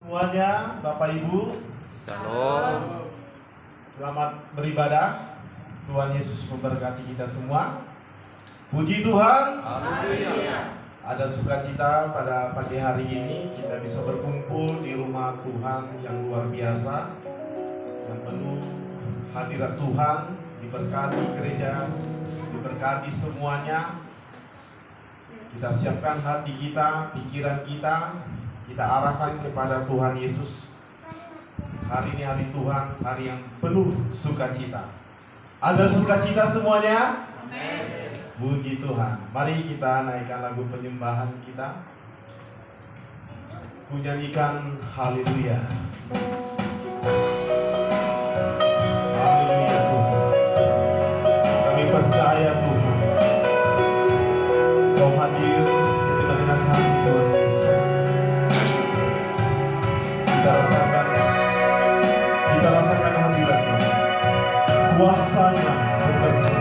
semuanya, Bapak Ibu. Shalom. Selamat beribadah. Tuhan Yesus memberkati kita semua. Puji Tuhan. Haleluya. Ada sukacita pada pagi hari ini kita bisa berkumpul di rumah Tuhan yang luar biasa, yang penuh hadirat Tuhan. Diberkati gereja, diberkati semuanya. Kita siapkan hati kita, pikiran kita arahkan kepada Tuhan Yesus. Hari ini hari Tuhan, hari yang penuh sukacita. Ada sukacita semuanya? Amin. Puji Tuhan. Mari kita naikkan lagu penyembahan kita. Ku nyanyikan haleluya. Haleluya Tuhan. Kami percaya Tuhan, Kau hadir di tengah-tengah kami Tuhan Yesus. Kita rasakan hadirat-Nya, kuasa-Nya bekerja.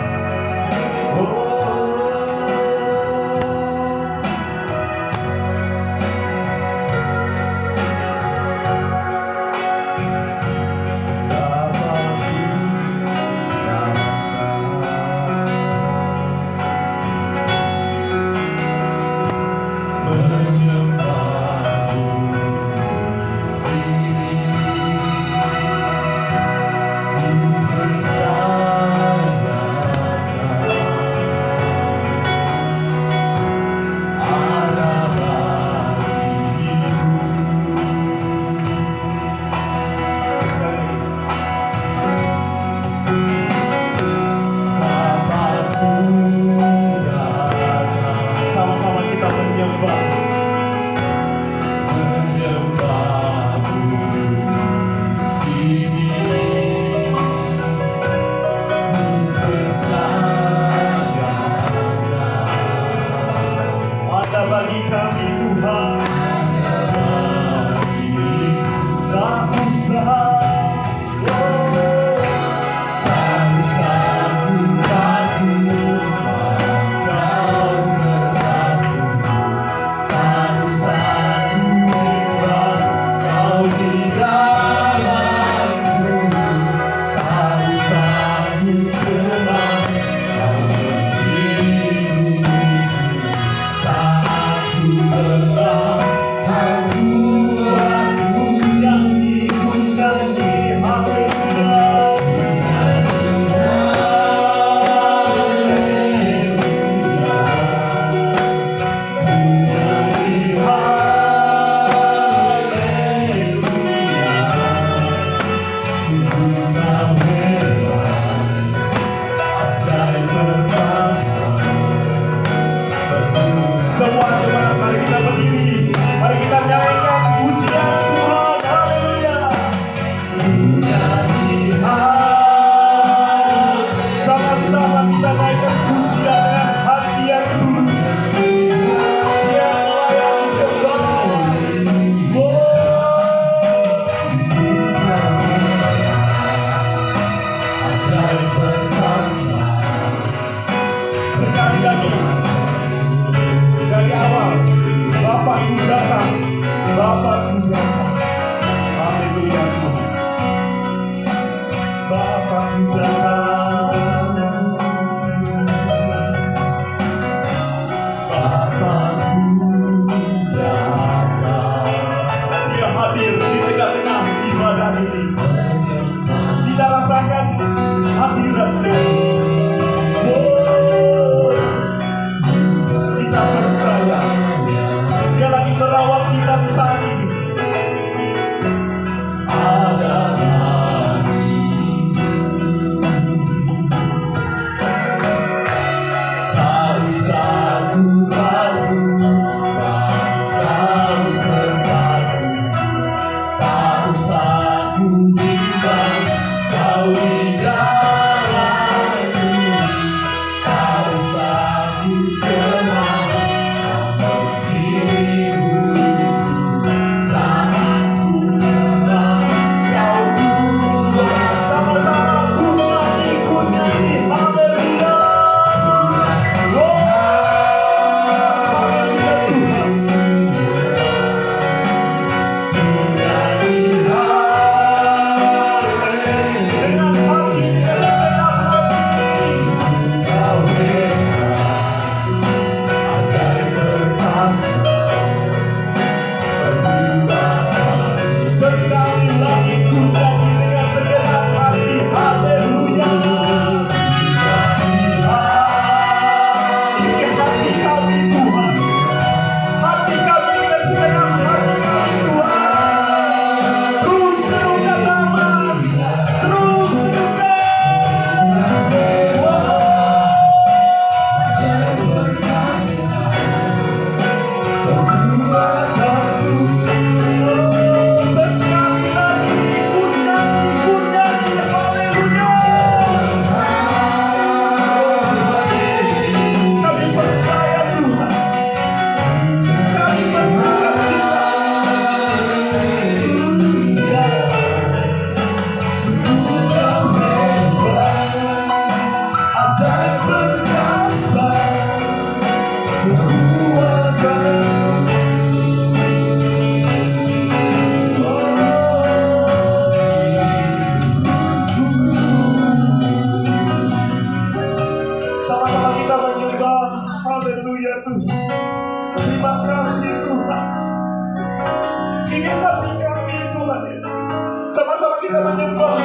hati kami Tuhan Yesus. Sama-sama kita menyembah.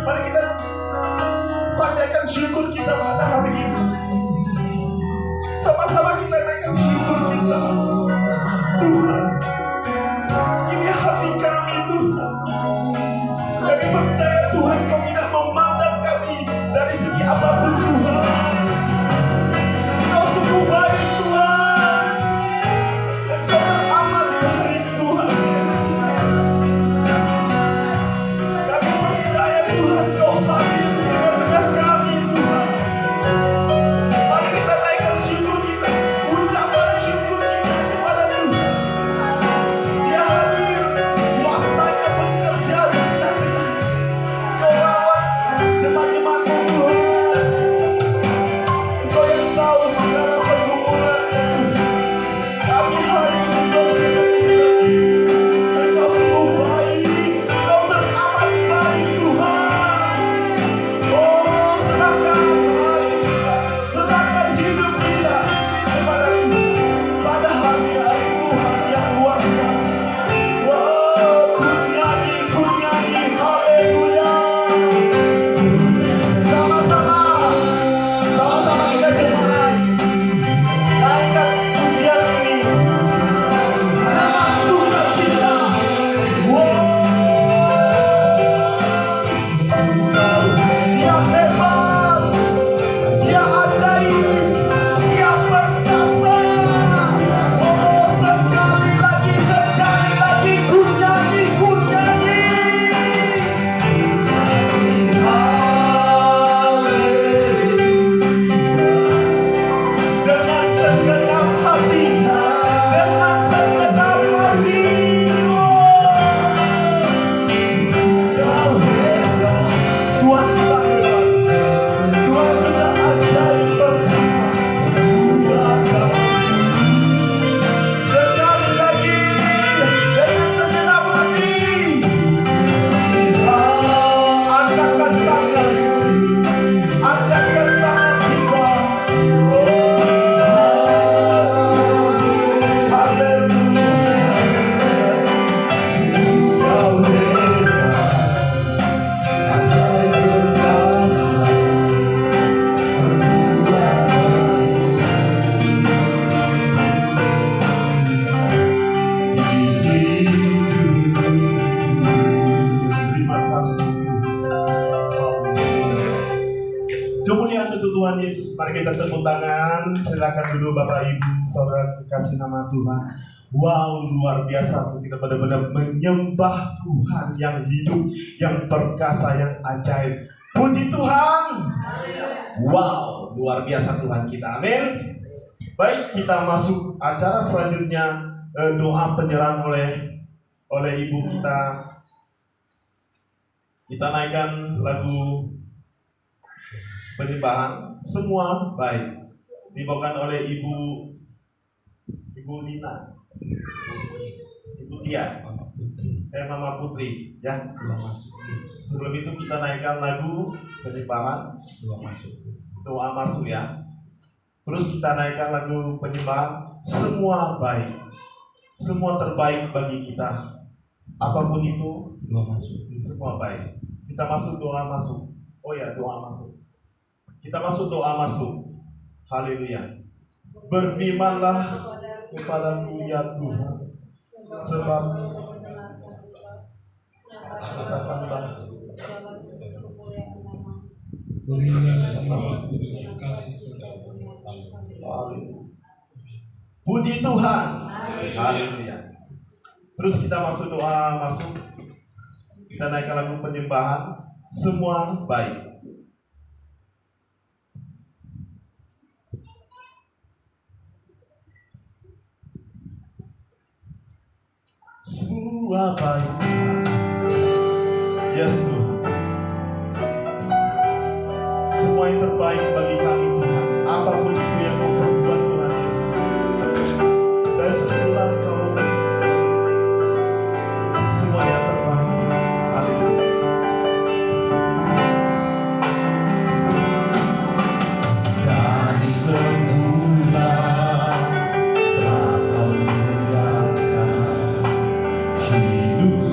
Mari kita panjatkan syukur kita pada hari ini. Sama-sama kita naikkan syukur kita. Tuhan, ini hati kami Tuhan. Kami percaya Tuhan Kau tidak memandang kami dari segi apapun Tuhan. Kau sungguh baik Tuhan. Engkau teramat baik Tuhan Yesus. Kami percaya Tuhan Kau hadir di tengah-tengah kami Tuhan. Mari kita naikkan syukur kita, ucapan syukur kita kepada Tuhan. Dia hadir, kuasanya bekerja di tengah-tengah. Kau rawat jemaat-jemaat-Mu Tuhan. Engkau yang tahu segala pergumulannya Tuhan. Kami hari ini bersukacita. Engkau sungguh baik, Kau teramat baik Tuhan. Oh, serahkan hati kita, serahkan hidup kita kepada Tuhan. Pada hari-hari Tuhan yang luar biasa. Wow, ku nyanyi, haleluya. Sama-sama kita jemaat naikkan pujian ini dengan sukacita. Dia hebat, Dia ajaib, Dia perkasa. Oh, sekali lagi ku nyanyi. Dengan segenap hati, Kau hebat. Tuhan kita hebat, Tuhan kita ajaib perkasa. Tuhan sekali lagi dengan segenap hati, angkatkan tangan kita. Haleluya. Kau hebat, ajaib perkasa. Terima kasih Tuhan. Kemuliaan untuk Tuhan Yesus. Mari kita tepuk tangan. Silakan dulu Bapak Ibu Saudara kekasih nama Tuhan. Wow, luar biasa. Kita benar-benar menyembah Tuhan yang hidup, yang perkasa, yang ajaib. Puji Tuhan. Wow, luar biasa Tuhan kita. Amin. Baik, kita masuk acara selanjutnya, doa penyerahan oleh ibu kita. Kita naikkan lagu penyembahan Semua Baik, dibawakan oleh Ibu Lina, Ibu Tia, Mama Putri, ya. Sebelum itu kita naikkan lagu penyembahan doa masuk ya. Terus kita naikkan lagu penyembahan Semua Baik, semua terbaik bagi kita. Apapun itu, semua baik. Kita masuk doa masuk. Oh ya, doa masuk. Kita masuk doa masuk. Haleluya. Berfirmanlah kepadaku ya Tuhan, sebab katakanlah puji Tuhan. Haleluya. Terus kita masuk doa masuk. Kita naikkan lagu penyembahan Semua Baik. Semua baik Tuhan. Yes Tuhan. Semua yang terbaik bagi kami Tuhan. Apapun itu yang Kau perbuat Tuhan Yesus. Dan setelah Kau semua yang terbaik. Haleluya. Dari semula telah Kau siapkan hidup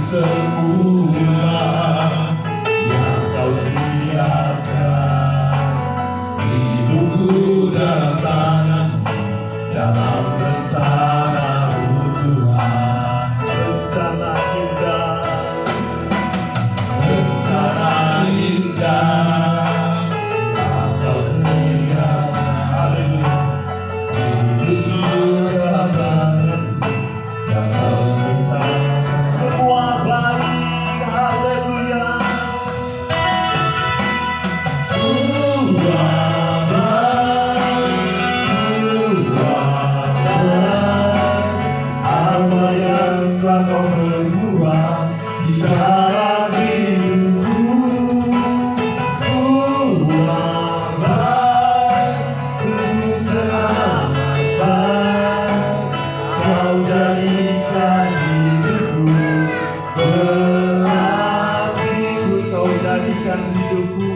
semua yang kau siapkan. Hidupku dalam tangan, dalam rencana-Mu Tuhan. Rencana indah, rencana indah, kau sediakan. Haleluya. Hidupku dalam tangan, dalam rencana. Semua baik, haleluya. Semua baik, semua baik. Apa yang telah kau berbuat di dalam hidupku. Semua baik, sungguh teramat baik. Kau jadikan hidupku berarti. Kau jadikan hidupku,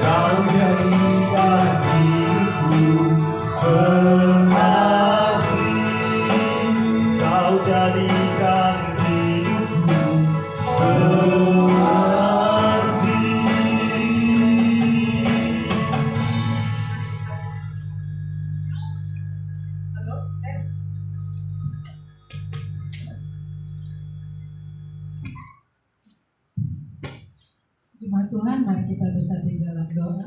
kau jadikan hidupku berarti. Kau jadikan hidupku berarti. Jemaat Tuhan, mari kita bersatu dalam doa.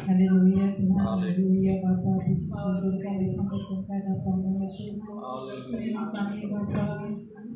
Haleluya Tuhan, haleluya Bapa, puji syukur kami panjatkan kehadiran-Mu Tuhan. Terima kasih Bapa,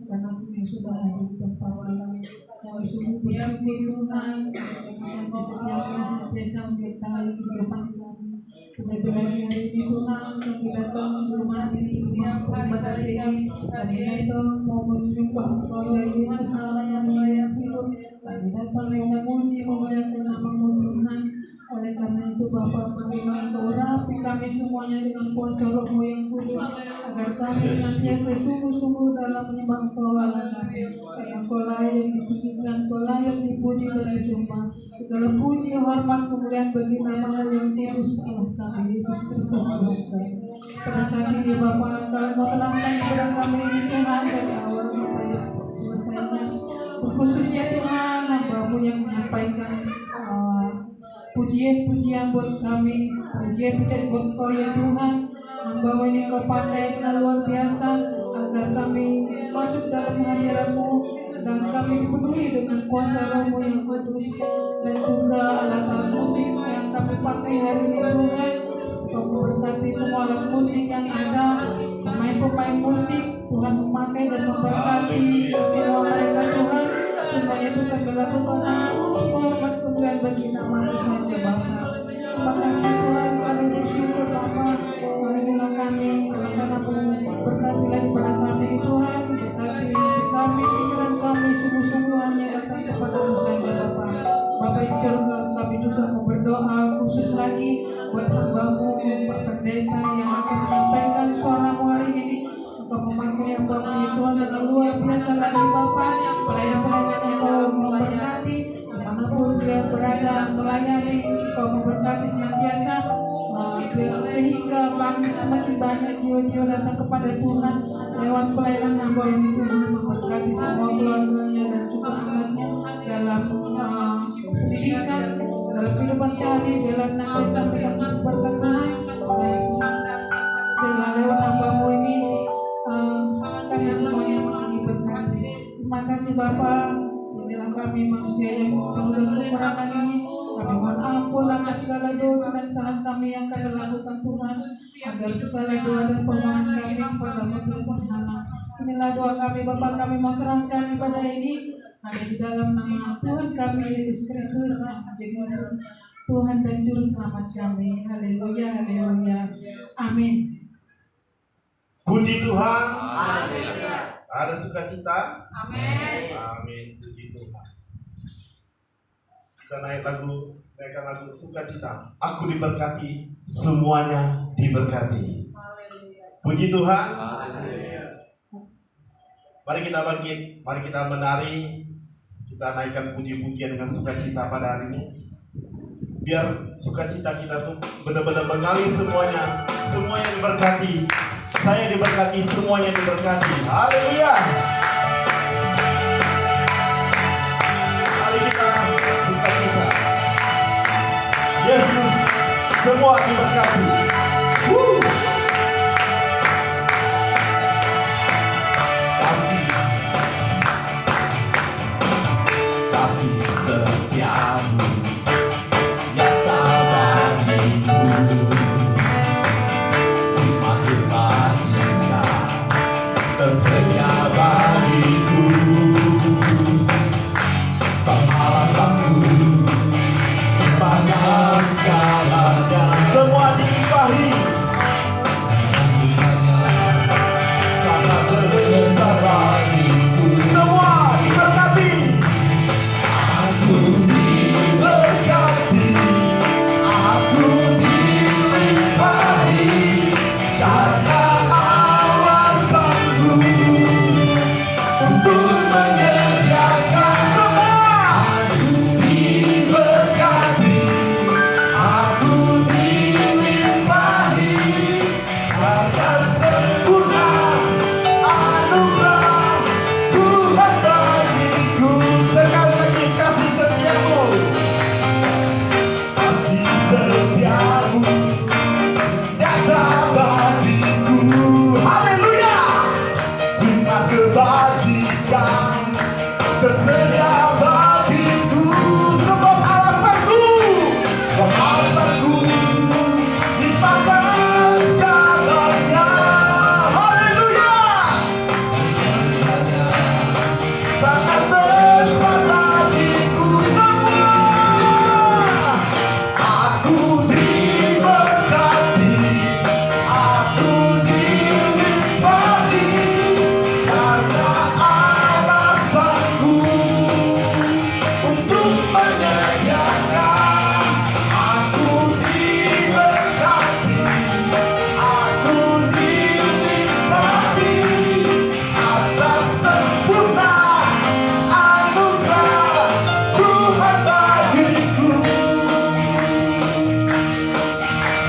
karena Engkau yang sudah hadir di tempat ini. Kami sungguh bersyukur Tuhan. Terima kasih setiapnya senantiasa menyertai kehidupan kami. Terlebih lagi hari ini Tuhan, kami datang di rumah ini, rumah beribadah ini. Kami datang mau menyembah Engkau ya Yesus Allah kami yang hidup. Kami datang mau memuji, memuliakan nama-Mu Tuhan. Oleh karena itu Bapa, bagaimana Engkau rapi kami semuanya dengan kuasa Roh-Mu yang kudus, agar kami senantiasa sungguh-sungguh dalam menyembah Engkau Allah kami. Karena Engkau layak dipujikan, Engkau layak dipuji dan disembah. Segala puji, hormat, kemuliaan bagi nama-Mu yang kudus Allah kami, Yesus Kristus Tuhan kami. Pada saat ini Bapa, Kau mau serahkan kepada kami ini Tuhan dari awal sampai selesainya. Khususnya Tuhan, hamba-Mu yang menyampaikan pujian-pujian buat kami, pujian-pujian buat Kau ya Tuhan. Hamba ini Kau pakai dengan luar biasa agar kami masuk dalam hadirat-Mu dan kami dipenuhi dengan kuasa Roh-Mu yang kudus, dan juga alat-alat musik yang kami pakai hari ini Tuhan. Kau memberkati semua alat musik yang ada, pemain-pemain musik Tuhan memakai dan memberkati semua mereka Tuhan. Semuanya itu kami lakukan hormat kemuliaan bagi nama-Mu saja Bapa. Terima kasih Tuhan, kami bersyukur Bapa. Marilah kami, karena-Mu berkatilah kepada kami Tuhan, berkati kami, pikiran kami sungguh-sungguh hanya datang kepada-Mu saja Bapa. Bapa di surga, kami juga mau berdoa khusus lagi buat hamba-Mu Pak Pendeta yang akan menyampaikan suara-Mu hari ini. Engkau memakai hamba-Mu ini Tuhan dengan luar biasa lagi Bapa. Pelayan-pelayan yang Kau memberkati dimanapun dia berada melayani, Kau memberkati senantiasa sehingga semakin banyak jiwa-jiwa datang kepada Tuhan lewat pelayanan hamba yang Tuhan memberkati semua keluarganya dan juga anaknya dalam pendidikan, dalam kehidupan sehari. Biarlah senantiasa mereka berkat Tuhan, dan lewat hamba-Mu ini kami semuanya diberkati. Terima kasih Bapa. Inilah kami manusia yang penuh dengan kekurangan ini. Kami mohon ampun atas segala dosa dan kesalahan kami yang kami lakukan Tuhan, agar segala doa dan permohonan kami kepada-Mu Tuhan. Inilah doa kami Bapa, kami mau serahkan ibadah ini hanya di dalam nama Tuhan kami Yesus Kristus yang menjadi Tuhan dan Juru Selamat kami. Haleluya, haleluya, amin. Puji Tuhan. Amin. Ada sukacita. Amin. Amin. Puji Tuhan. Kita naikkan lagu sukacita. Aku diberkati, semuanya diberkati. Puji Tuhan. Mari kita bangkit, mari kita menari, kita naikkan puji-pujian dengan sukacita pada hari ini. Biar sukacita kita tuh benar-benar mengalir semuanya, semuanya diberkati. Saya diberkati, semuanya diberkati. Haleluya. kasih setiamu nyata bagiku, hikmat kebajikan tersedia bagiku. Sang alasanku limpahkan segalanya, semua dilimpahi. Sangat besar bagiku, semua diberkati. Aku diberkati, aku dilimpahi, karena alasanku untuk menyediakan semua. Aku diberkati, aku dilimpahi, karena sempurna anugerah Tuhan bagiku. Sekali lagi, kasih setiamu, kasih setiamu nyata bagiku. Haleluya. Hikmat kebajikan tersedia bagiku, sebab alasanku limpahkan segalanya. Haleluya. Sangat besar bagiku semua. Aku diberkati, aku dilimpahi, karena alasanku untuk menyediakan. Aku diberkati, aku dilimpahi, atas sempurna anugerah Tuhan bagiku.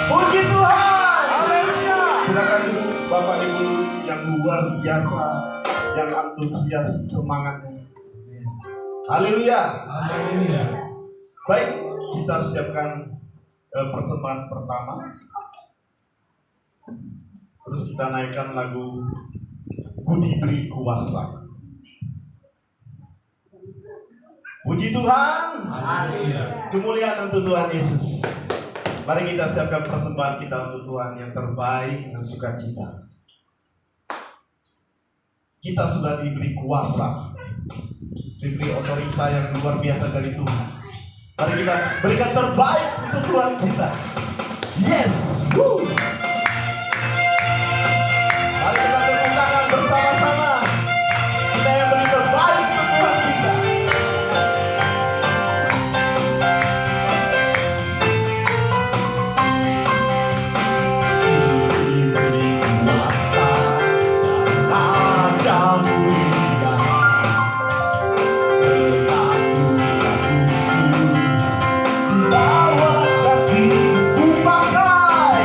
Puji Tuhan. Silakan dulu Bapak Ibu yang luar biasa, yang antusias semangatnya. Haleluya. Baik, kita siapkan persembahan pertama. Terus kita naikkan lagu Ku Diberi Kuasa. Puji Tuhan. Kemuliaan untuk Tuhan Yesus. Mari kita siapkan persembahan kita untuk Tuhan yang terbaik dan sukacita. Kita sudah diberi kuasa, diberi otorita yang luar biasa dari Tuhan. Mari kita berikan terbaik untuk Tuhan kita. Yes. Woo. Mari kita tepuk tangan bersama-sama. Kita yang beri terbaik untuk Tuhan kita. Diberi kuasa dan raja mulia, menaklukkan musuh di bawah kakiku. Pakai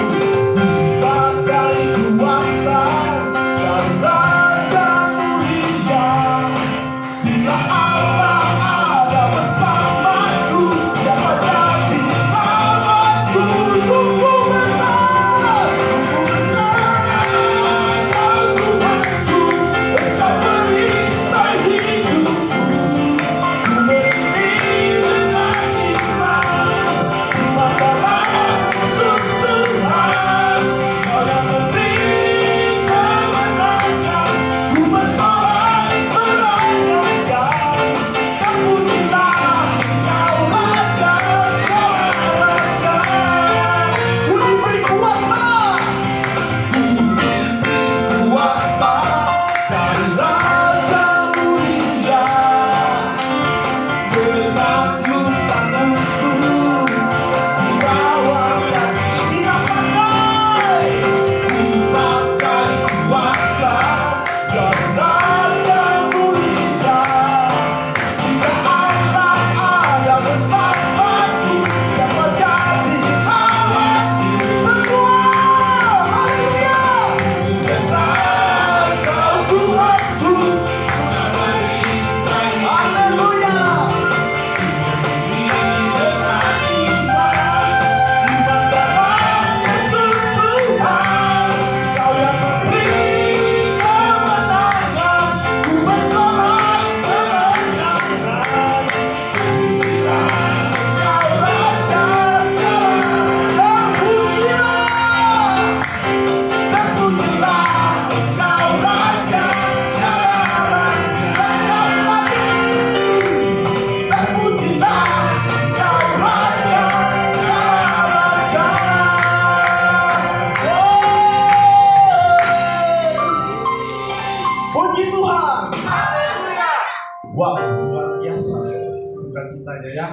Wow, luar biasa sukacitanya ya.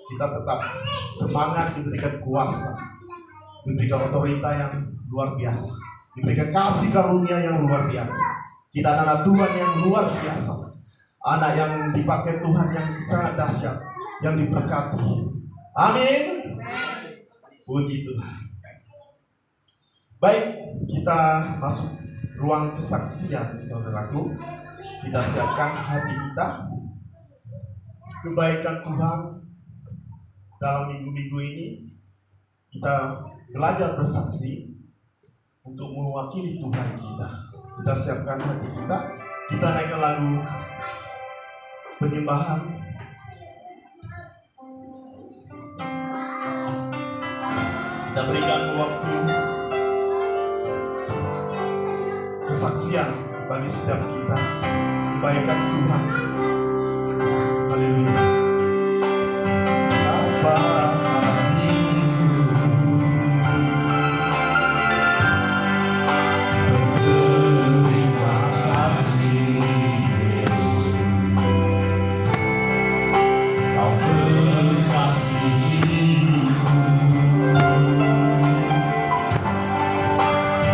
Kita tetap semangat, diberikan kuasa, diberikan otorita yang luar biasa, diberikan kasih karunia yang luar biasa. Kita anak Tuhan yang luar biasa, anak yang dipakai Tuhan yang sangat dahsyat, yang diberkati. Amin. Puji Tuhan. Baik, kita masuk ruang kesaksian, saudaraku. Kita siapkan hati kita. Kebaikan Tuhan dalam minggu-minggu ini, kita belajar bersaksi untuk mewakili Tuhan kita. Kita siapkan hati kita. Kita naikkan lagu penyembahan. Kita berikan waktu kesaksian bagi setiap kita. Kebaikan Tuhan. Haleluya. Apa hatiku berterima kasih, Yesus. Kau mengasihiku,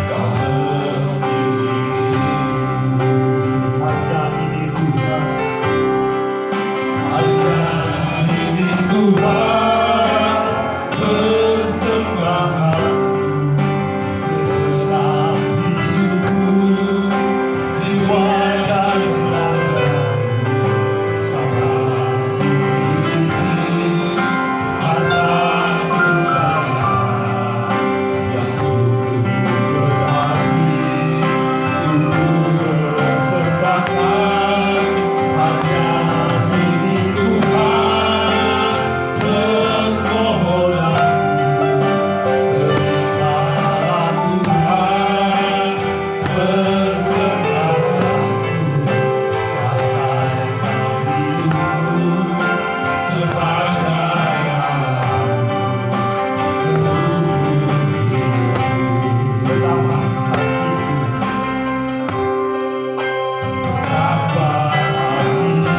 Kau memilikiku. Hanya ini Tuhan, hanya ini Tuhan, persembahanku segenap hidupku, jiwa dan ragaku, sama ku miliki. Anakku kaya yang sungguh berarti, untuk persembahkan hanya ini Tuhan, permohonanku. Terimalah Tuhan persembahkanku, pakaikan hidupku sebagai alatmu seumur hidup. Betapa hatiku, betapa hatiku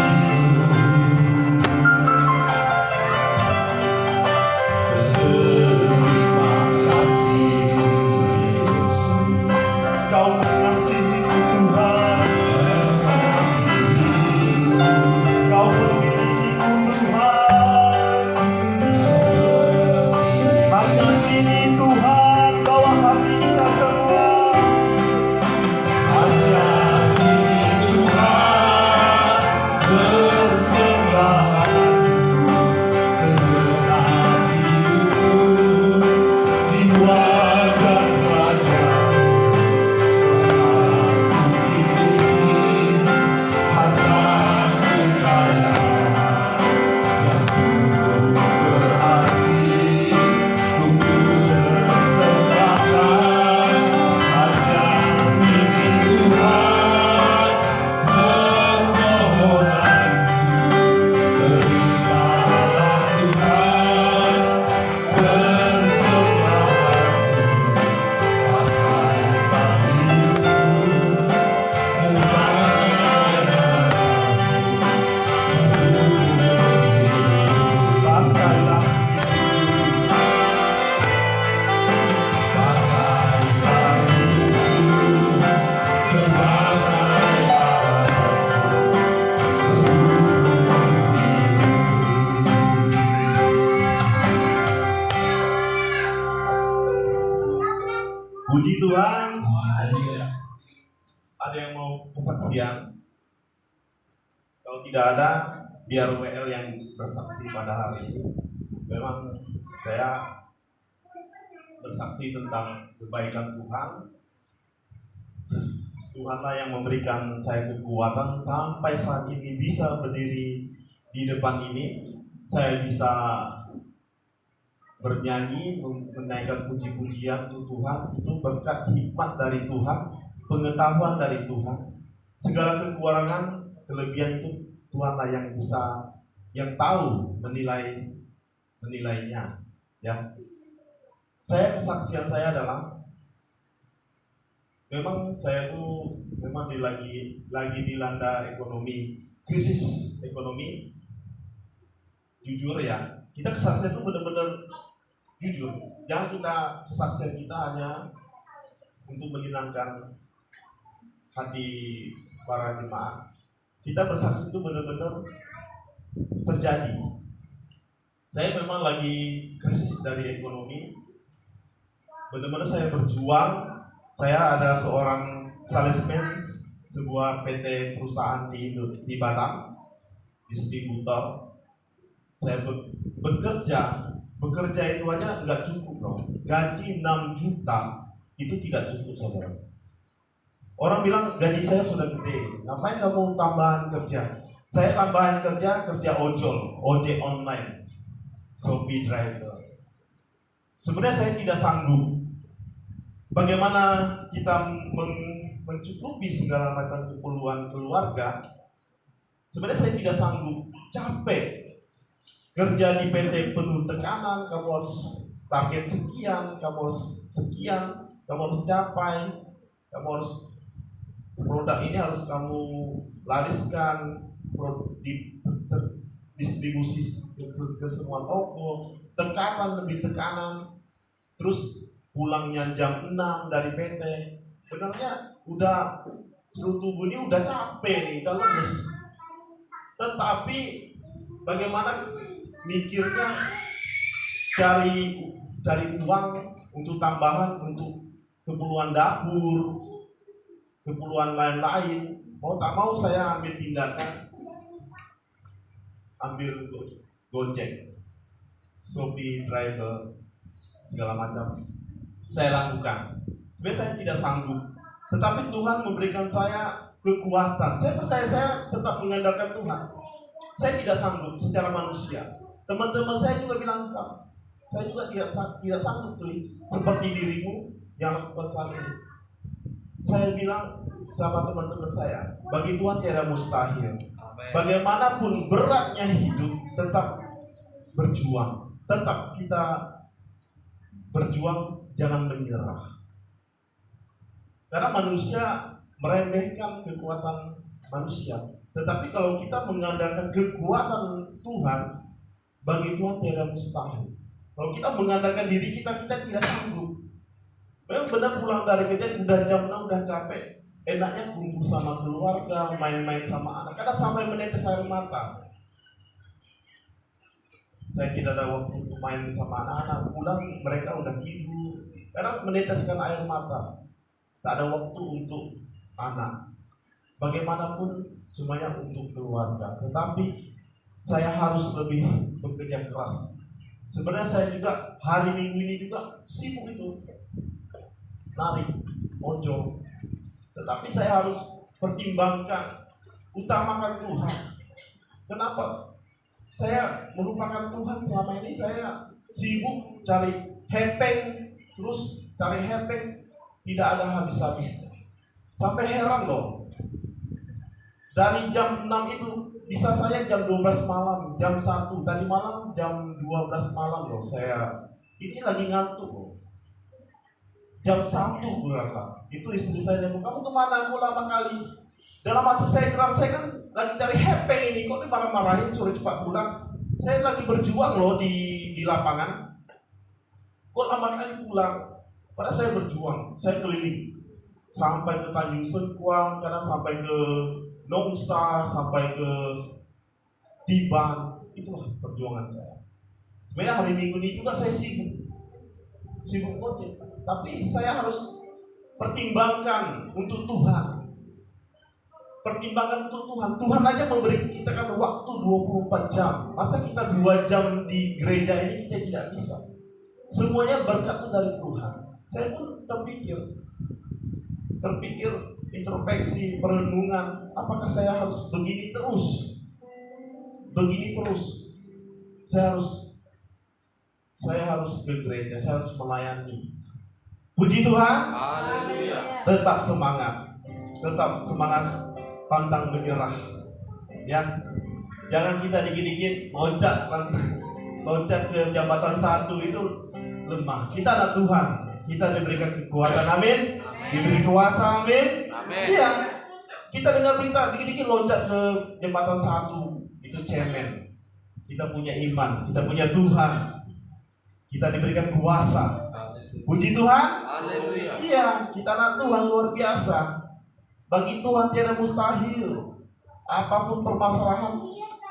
berterima kasih, Yesus. Kau mengasihiku Tuhan, mengasihiku. Kau memilikiku Tuhan. Hanya ini Tuhan, bawa hati kita semua. Hanya ini Tuhan, persembahanku segenap hidupku, jiwa dan ragaku, setelah ku miliki. Hartaku kaya yang sungguh berarti, untuk persembahkan hanya ini Tuhan, permohonanku. Terimalah Tuhan persembahkanku, pakaikan hidupku sebagai alatmu seumur hidup. Pakailah hidupku, pakailah hidupku sebagai alatmu seumur hidup. Puji Tuhan. Ada yang mau kesaksian? Kalau tidak ada, biar WL yang bersaksi pada hari ini. Memang saya bersaksi tentang kebaikan Tuhan. Tuhanlah yang memberikan saya kekuatan sampai saat ini bisa berdiri di depan ini. Saya bisa bernyanyi, menaikkan puji-pujian untuk Tuhan. Itu berkat hikmat dari Tuhan, pengetahuan dari Tuhan. Segala kekurangan, kelebihan itu Tuhanlah yang bisa, yang tahu menilainya. Ya, kesaksian saya adalah memang saya tuh memang lagi dilanda ekonomi krisis ekonomi, jujur ya, kita kesaksian itu benar-benar jujur. Jangan kita kesaksian kita hanya untuk menyenangkan hati para jemaat. Kita bersaksi itu benar-benar terjadi. Saya memang lagi krisis dari ekonomi. Benar-benar saya berjuang. Saya ada seorang salesman sebuah PT perusahaan di Batam, distributor. Saya bekerja itu aja nggak cukup loh. Gaji 6 juta itu tidak cukup, saudara. Orang bilang gaji saya sudah gede, ngapain kamu tambahan kerja? Saya tambahan kerja ojek online, Shopee driver. Sebenarnya saya tidak sanggup. Bagaimana kita mencukupi segala macam keperluan keluarga? Sebenarnya saya tidak sanggup, capek. Kerja di PT penuh tekanan, kamu harus target sekian, kamu harus sekian, kamu harus capai, kamu harus produk ini harus kamu lariskan, distribusi ke semua toko, tekanan lebih tekanan, terus pulangnya jam 6 dari PT. Sebenarnya udah seluruh tubuh ini udah capek nih, udah lemes. Tetapi bagaimana mikirnya cari uang untuk tambahan untuk keperluan dapur, keperluan lain-lain. Mau tak mau saya ambil tindakan, ambil Gojek, Shopee driver, segala macam saya lakukan. Sebenarnya saya tidak sanggup, tetapi Tuhan memberikan saya kekuatan. Saya percaya saya tetap mengandalkan Tuhan. Saya tidak sanggup secara manusia. Teman-teman saya juga bilang, saya juga tidak sanggup tuh seperti dirimu yang lakukan saat ini. Saya bilang sama teman-teman saya, bagi Tuhan tiada mustahil. Bagaimanapun beratnya hidup, tetap berjuang. Tetap kita berjuang, jangan menyerah. Karena manusia meremehkan kekuatan manusia. Tetapi kalau kita mengandalkan kekuatan Tuhan, bagi Tuhan tiada mustahil. Kalau kita mengandalkan diri kita tidak sanggup. Memang benar pulang dari kerja udah jam 6 udah capek. Enaknya kumpul sama keluarga, main-main sama anak. Kadang sampai menetes air mata. Saya tidak ada waktu untuk main sama anak-anak. Pulang mereka udah tidur. Kadang meneteskan air mata. Tak ada waktu untuk anak. Bagaimanapun semuanya untuk keluarga. Tetapi saya harus lebih bekerja keras. Sebenarnya saya juga hari Minggu ini juga sibuk itu. Narik, ojol. Tetapi saya harus pertimbangkan, utamakan Tuhan. Kenapa? Saya melupakan Tuhan selama ini. Saya sibuk cari hepeng, terus cari hepeng, tidak ada habis-habisnya. Sampai heran loh. Dari jam 6 itu bisa saya jam 12 malam, jam 1, tadi malam jam 12 malam loh saya. Ini lagi ngantuk loh. Jam 1 gue rasa. Itu istri saya nemu, kamu kemana? Aku lama kali. Dalam hati saya geram, saya kan lagi cari hepeng ini. Kok dimarah-marahin suruh cepat pulang? Saya lagi berjuang loh di lapangan. Kok lama kali pulang? Padahal saya berjuang, saya keliling. Sampai ke Tanjung Sengkuang, kadang sampai ke Nongsa, sampai ke Tiban. Itulah perjuangan saya. Sebenarnya hari Minggu ini juga saya sibuk ojek. Tapi saya harus pertimbangkan untuk Tuhan. Pertimbangkan untuk Tuhan. Tuhan aja memberi kita kan waktu 24 jam. Masa kita 2 jam di gereja ini kita tidak bisa? Semuanya berkat dari Tuhan. Saya pun terpikir introspeksi, perenungan, apakah saya harus begini terus? Saya harus ke gereja, saya harus melayani. Puji Tuhan. Haleluya. Tetap semangat, pantang menyerah. Ya, jangan kita dikit-dikit loncat ke jambatan 1 itu lemah. Kita anak Tuhan, kita diberikan kekuatan, amin. Diberi kuasa, amin. Amin. Iya. Kita dengar berita, dikit-dikit loncat ke jembatan satu, itu cemen. Kita punya iman, kita punya Tuhan, kita diberikan kuasa. Puji Tuhan. Haleluya. Iya, kita anak Tuhan luar biasa. Bagi Tuhan tiada mustahil. Apapun permasalahan,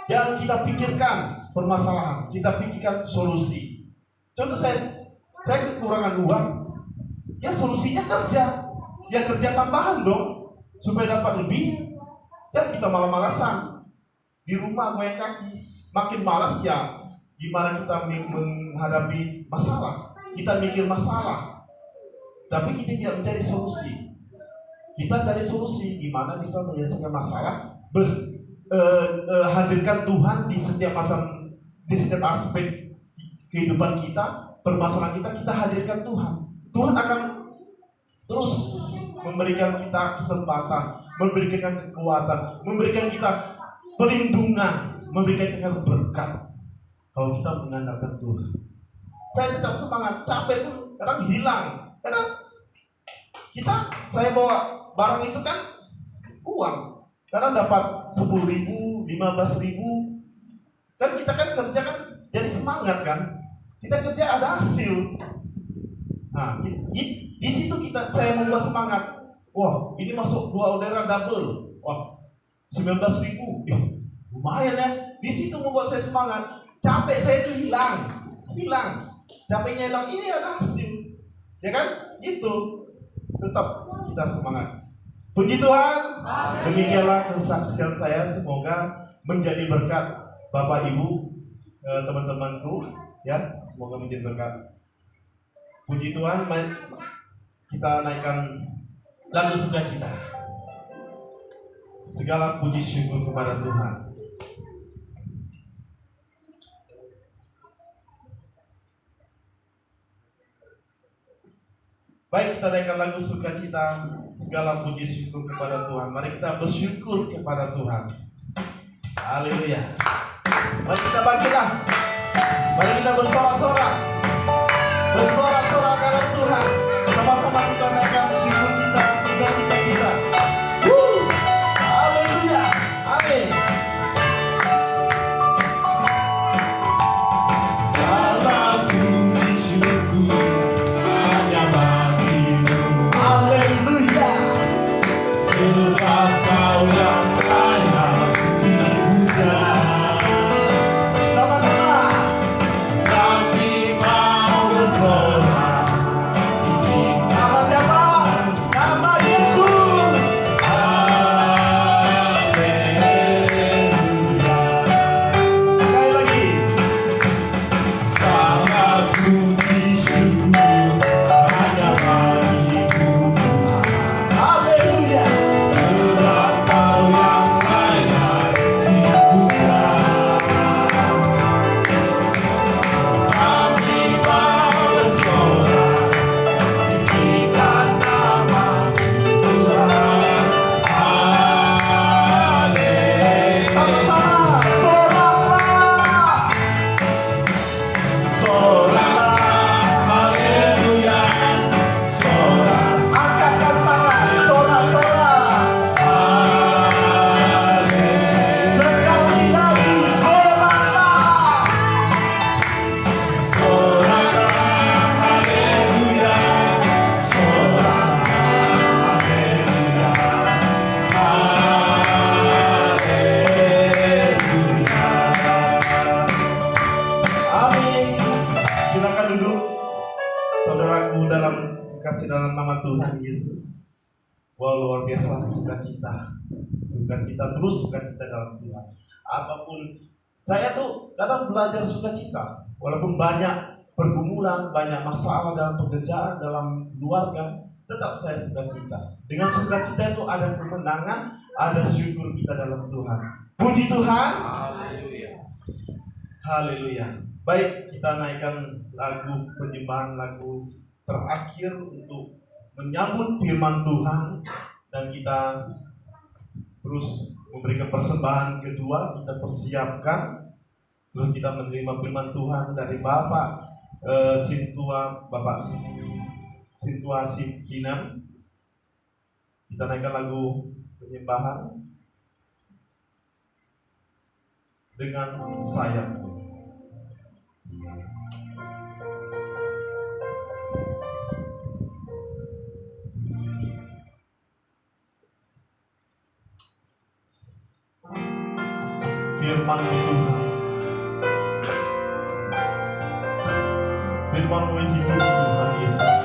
jangan kita pikirkan permasalahan, kita pikirkan solusi. Contoh saya kekurangan uang, ya solusinya kerja. Ya kerja tambahan dong, supaya dapat lebih. Ya kita malas-malasan di rumah goyang kaki. Makin malas ya, gimana kita menghadapi masalah? Kita mikir masalah, tapi kita tidak mencari solusi. Kita cari solusi gimana bisa menyelesaikan masalah. Hadirkan Tuhan di setiap aspek kehidupan kita, permasalahan kita hadirkan Tuhan. Tuhan akan terus memberikan kita kesempatan, memberikan kekuatan, memberikan kita perlindungan, memberikan kita berkat. Kalau kita mengandalkan Tuhan, saya tetap semangat. Capek pun kadang hilang, karena saya bawa barang itu kan uang. Karena dapat 10.000, 15.000, kan kita kan kerja kan jadi semangat kan. Kita kerja ada hasil. Nah, di situ saya membuat semangat. Wah, ini masuk 2 orderan double. Wah, 19.000. Lumayan ya. Di situ membuat saya semangat. Capek saya itu hilang. Capeknya hilang. Ini ada hasil. Ya kan? Gitu. Tetap kita semangat. Puji Tuhan. Demikianlah kesaksian saya, semoga menjadi berkat Bapak Ibu, teman-temanku, ya, semoga menjadi berkat. Puji Tuhan, kita naikkan lagu sukacita. Segala puji syukur kepada Tuhan. Baik, kita naikkan lagu sukacita. Segala puji syukur kepada Tuhan. Mari kita bersyukur kepada Tuhan. Haleluya. Mari kita bangkitlah. Mari kita bersorak-sorak. Bersorak-sorak dalam Tuhan. Sama-sama kita naikkan syukur kita, sukacita kita. Haleluya. Amin. Segala puji syukur hanya bagimu. Haleluya. Sebab Kau yang layak dipuja. Sama-sama. Kami mau bersorak. Nama siapa? Nama Yesus. Haleluya. Sekali lagi. Segala puji syukur hanya bagimu. Haleluya. Sebab Kau yang layak dipuja. Kami mau bersorak, tinggikan nama Tuhan. Haleluya. Sama-sama, soraklah. Soraklah, haleluya. Sorak, angkatkan tangan, sorak-sorak. Haleluya. Sekali lagi, soraklah. Soraklah, haleluya. Soraklah, haleluya. Haleluya. Amin. Silakan duduk, saudaraku dalam kasih dalam nama Tuhan Yesus. Wah, luar biasa sukacita. Sukacita terus, sukacita dalam Tuhan. Apapun, saya tuh kadang belajar sukacita. Walaupun banyak pergumulan, banyak masalah dalam pekerjaan, dalam keluarga, tetap saya sukacita. Dengan sukacita itu ada kemenangan, ada syukur kita dalam Tuhan. Puji Tuhan. Haleluya. Haleluya. Baik, kita naikkan lagu penyembahan, lagu terakhir untuk menyambut firman Tuhan, dan kita terus memberikan persembahan kedua. Kita persiapkan, terus kita menerima firman Tuhan dari Bapak Sintua Simkinan. Kita naikkan lagu penyembahan dengan sayapmu. Firman Tuhan, firman-Mu hidup Tuhan Yesus.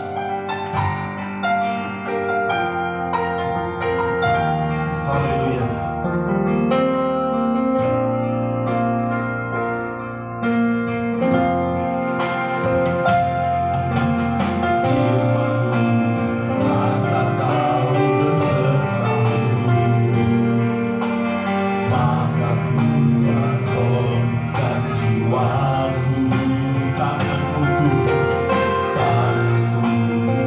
Haleluya. Maka Kau besertaku, maka kuat roh dan jiwaku, tanganku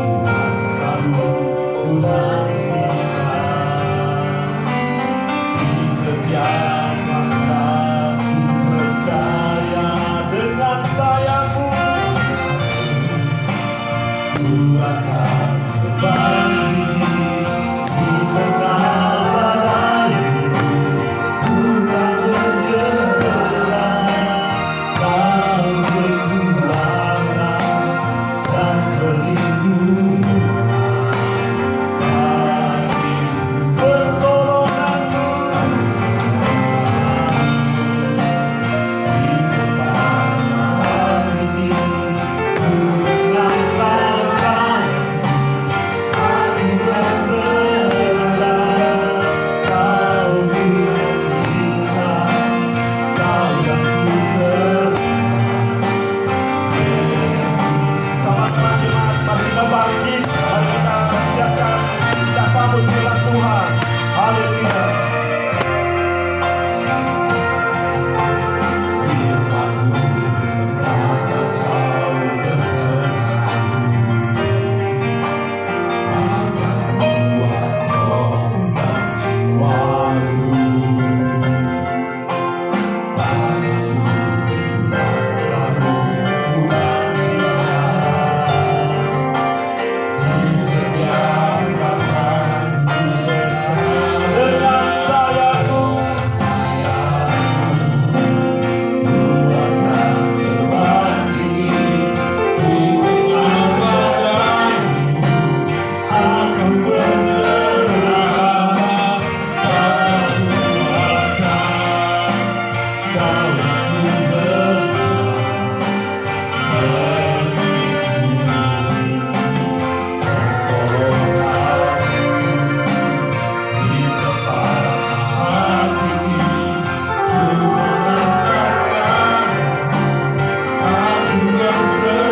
Tuhan selalu ku nantikan. Di setiap langkah ku percaya dengan sayapmu, ku akan berbagi di tengah badai itu. Ku tak menyerah, Kau kekuatan dan perlindungan. Kasih pertolongan-Mu di tempat malam ini. Ku mengatakan aku berserah. Kau ku nantikan, Kau yang ku serahkan. Sama-sama jemaat, mari kita bangkit, mari kita siapkan, kita sambut firman Tuhan. Haleluya. Firman-Mu berkata Kau besertaku, maka kuat roh dan jiwaku. Tuhan selalu ku nantikan. Di setiap bahkan ku percaya dengan sayapmu, ku akan berbagi di tengah badai. Aku berserah, Kau kuatkan, Kau yang ku serahkan. Yesus, pertolongan di tempat mahal ini. Ku mengatakan aku berserah.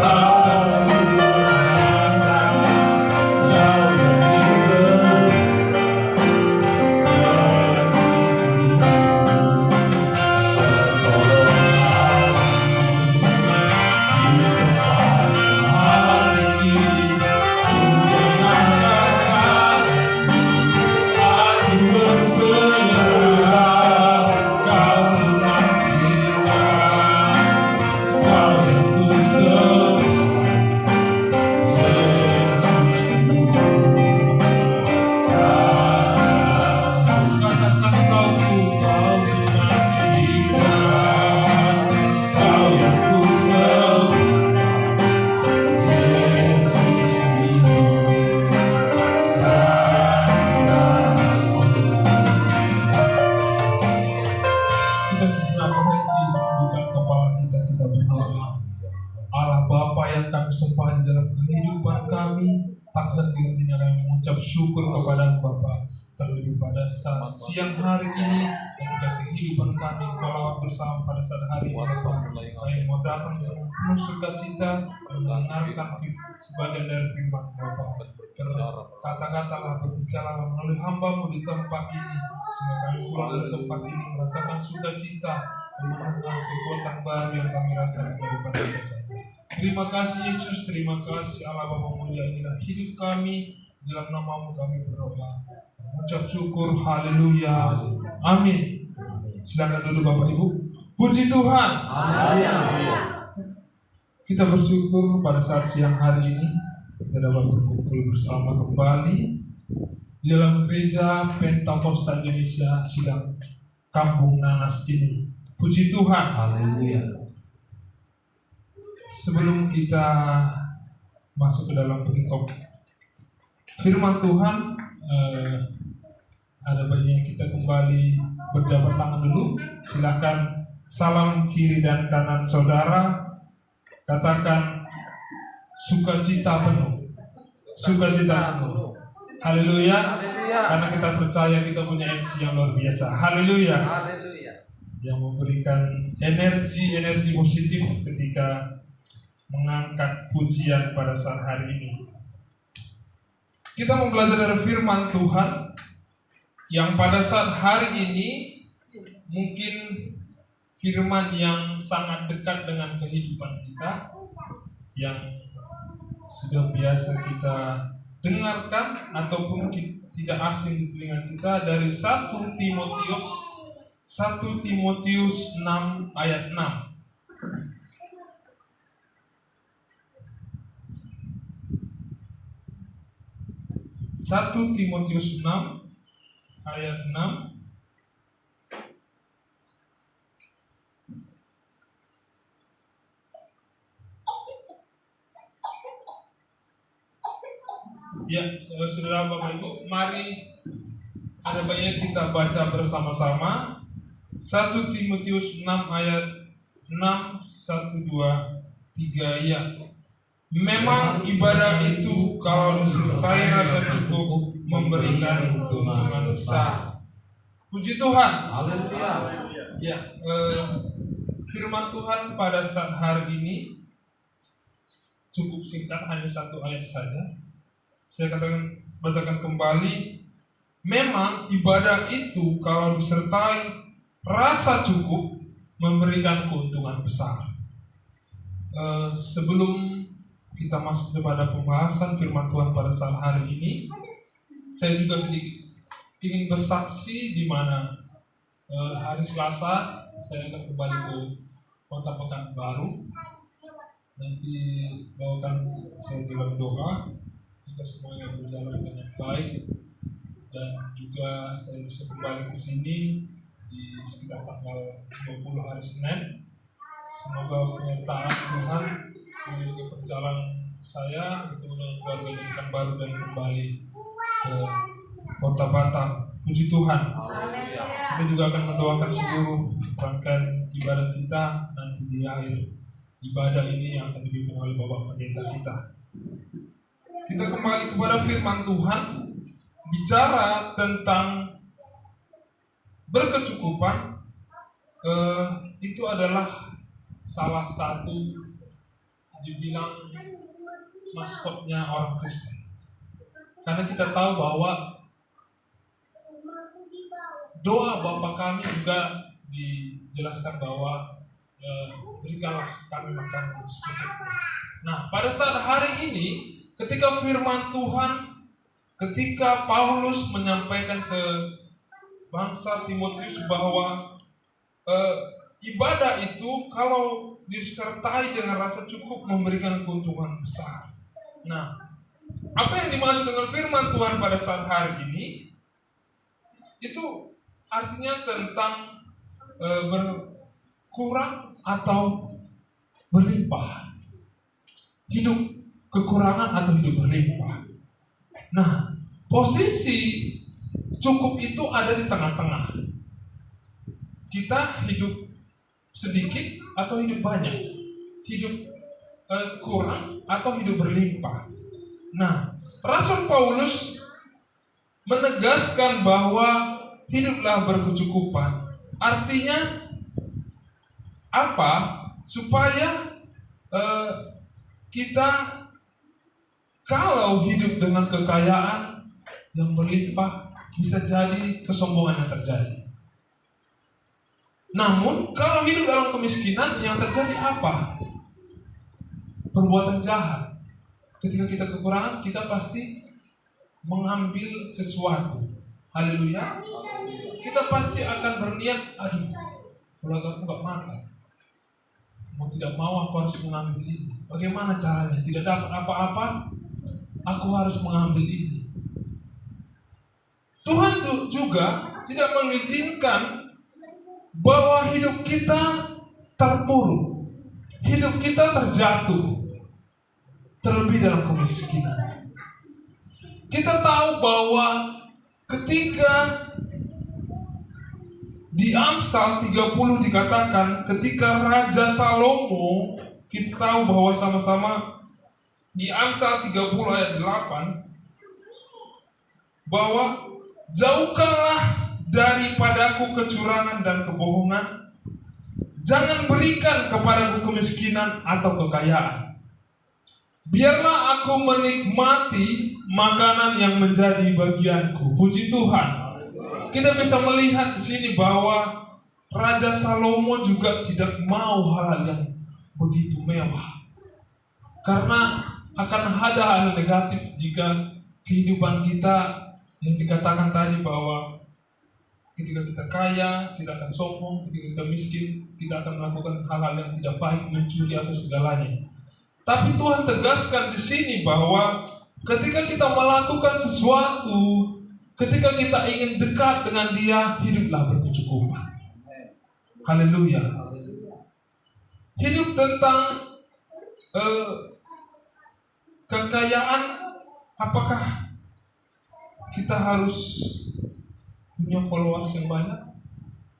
Kau nantikan, Kau yang ku serahkan. Yesus, Allah Bapa yang kami sembah di dalam kehidupan kami, tak henti-hentinya kami mengucap mengucap syukur kepada Bapa terlebih pada saat siang hari ini ketika kehidupan kami kolawat bersama pada saat hari ini Bapa. Kami mau datang dengan penuh sukacita mendengarkan sebagian dari firman Bapa. Kata-katalah berbicara melalui hamba-Mu di tempat ini sehingga kami pulang dari tempat ini merasakan sukacita mengenal kekuatan baru yang kami rasakan daripada Engkau saja. Terima kasih Yesus, terima kasih Allah Bapa mulia, inilah hidup kami, dalam nama-Mu kami berdoa. Ucap syukur, haleluya, amin. Silakan duduk Bapak Ibu. Puji Tuhan. Haleluya. Kita bersyukur pada saat siang hari ini kita dapat berkumpul bersama kembali di dalam gereja Pentakosta Indonesia Sidang Kampung Nanas ini. Puji Tuhan. Haleluya. Sebelum kita masuk ke dalam perikop firman Tuhan, ada baiknya kita kembali berjabat tangan dulu. Silakan salam kiri dan kanan saudara. Katakan sukacita penuh. Sukacita penuh. Haleluya. Haleluya. Karena kita percaya kita punya MC yang luar biasa. Haleluya. Haleluya. Yang memberikan energi positif ketika mengangkat pujian pada saat hari ini. Kita mau belajar dari firman Tuhan yang pada saat hari ini mungkin firman yang sangat dekat dengan kehidupan kita, yang sudah biasa kita dengarkan ataupun tidak asing di telinga kita, dari 1 Timotius 6 ayat 6. 1 Timotius 6 ayat 6. Ya, saudara Bapak Ibu, mari ada baiknya kita baca bersama-sama 1 Timotius 6 ayat 6, 1, 2, 3 ya. Memang ibadah itu kalau disertai rasa cukup memberikan keuntungan besar. Puji Tuhan. Haleluya. Ya, firman Tuhan pada saat hari ini cukup singkat, hanya 1 ayat saja. Saya bacakan kembali. Memang ibadah itu kalau disertai rasa cukup memberikan keuntungan besar. Sebelum kita masuk kepada pembahasan firman Tuhan pada saat hari ini, saya juga sedikit ingin bersaksi di mana hari Selasa saya akan kembali ke Kota Pekanbaru. Nanti bawakan saya dalam doa agar semuanya berjalan dengan baik, dan juga saya bisa kembali ke sini di sekitar tanggal 20 hari Senin. Semoga penyertaan Tuhan menjadi perjalanan saya bertemu dengan keluarga di Pekanbaru dan kembali ke Kota Batam. Puji Tuhan. Haleluya. Kita juga akan mendoakan seluruh rangkaian ibadah kita nanti di akhir ibadah ini yang akan dipimpin oleh Bapak Pendeta kita. Kita kembali kepada firman Tuhan, bicara tentang berkecukupan. Itu adalah salah satu dibilang maskotnya orang Kristen. Karena kita tahu bahwa doa Bapa kami juga dijelaskan bahwa berikanlah kami makan yang secukupnya. Nah, pada saat hari ini ketika firman Tuhan, ketika Paulus menyampaikan ke bangsa Timotius bahwa ibadah itu kalau disertai dengan rasa cukup memberikan keuntungan besar. Nah, apa yang dimaksud dengan firman Tuhan pada saat hari ini? Itu artinya tentang berkurang atau berlimpah. Hidup kekurangan atau hidup berlimpah. Nah, posisi cukup itu ada di tengah-tengah. Kita hidup sedikit atau hidup banyak, hidup kurang atau hidup berlimpah. Nah, Rasul Paulus menegaskan bahwa hiduplah berkecukupan. Artinya apa? Supaya kita kalau hidup dengan kekayaan yang berlimpah, bisa jadi kesombongan yang terjadi. Namun kalau hidup dalam kemiskinan, yang terjadi apa? Perbuatan jahat. Ketika kita kekurangan, kita pasti mengambil sesuatu. Haleluya. Kita pasti akan berniat, aduh, keluarga aku gak makan. Mau tidak mau aku harus mengambil ini. Bagaimana caranya? Tidak dapat apa-apa, aku harus mengambil ini. Tuhan juga tidak mengizinkan bahwa hidup kita terpuruk, hidup kita terjatuh, terlebih dalam kemiskinan. Kita tahu bahwa ketika di Amsal 30 dikatakan, ketika Raja Salomo, kita tahu bahwa sama-sama di Amsal 30 ayat 8, bahwa jauhkanlah daripadaku kecurangan dan kebohongan, jangan berikan kepadaku kemiskinan atau kekayaan. Biarlah aku menikmati makanan yang menjadi bagianku. Puji Tuhan. Kita bisa melihat di sini bahwa Raja Salomo juga tidak mau hal yang begitu mewah, karena akan ada hal negatif jika kehidupan kita yang dikatakan tadi bahwa ketika kita kaya, kita akan sombong. Ketika kita miskin, kita akan melakukan hal-hal yang tidak baik, mencuri atau segalanya. Tapi Tuhan tegaskan di sini bahwa ketika kita melakukan sesuatu, ketika kita ingin dekat dengan Dia, hiduplah berkecukupan. Haleluya. Hidup tentang kekayaan, apakah kita harus punya followers yang banyak,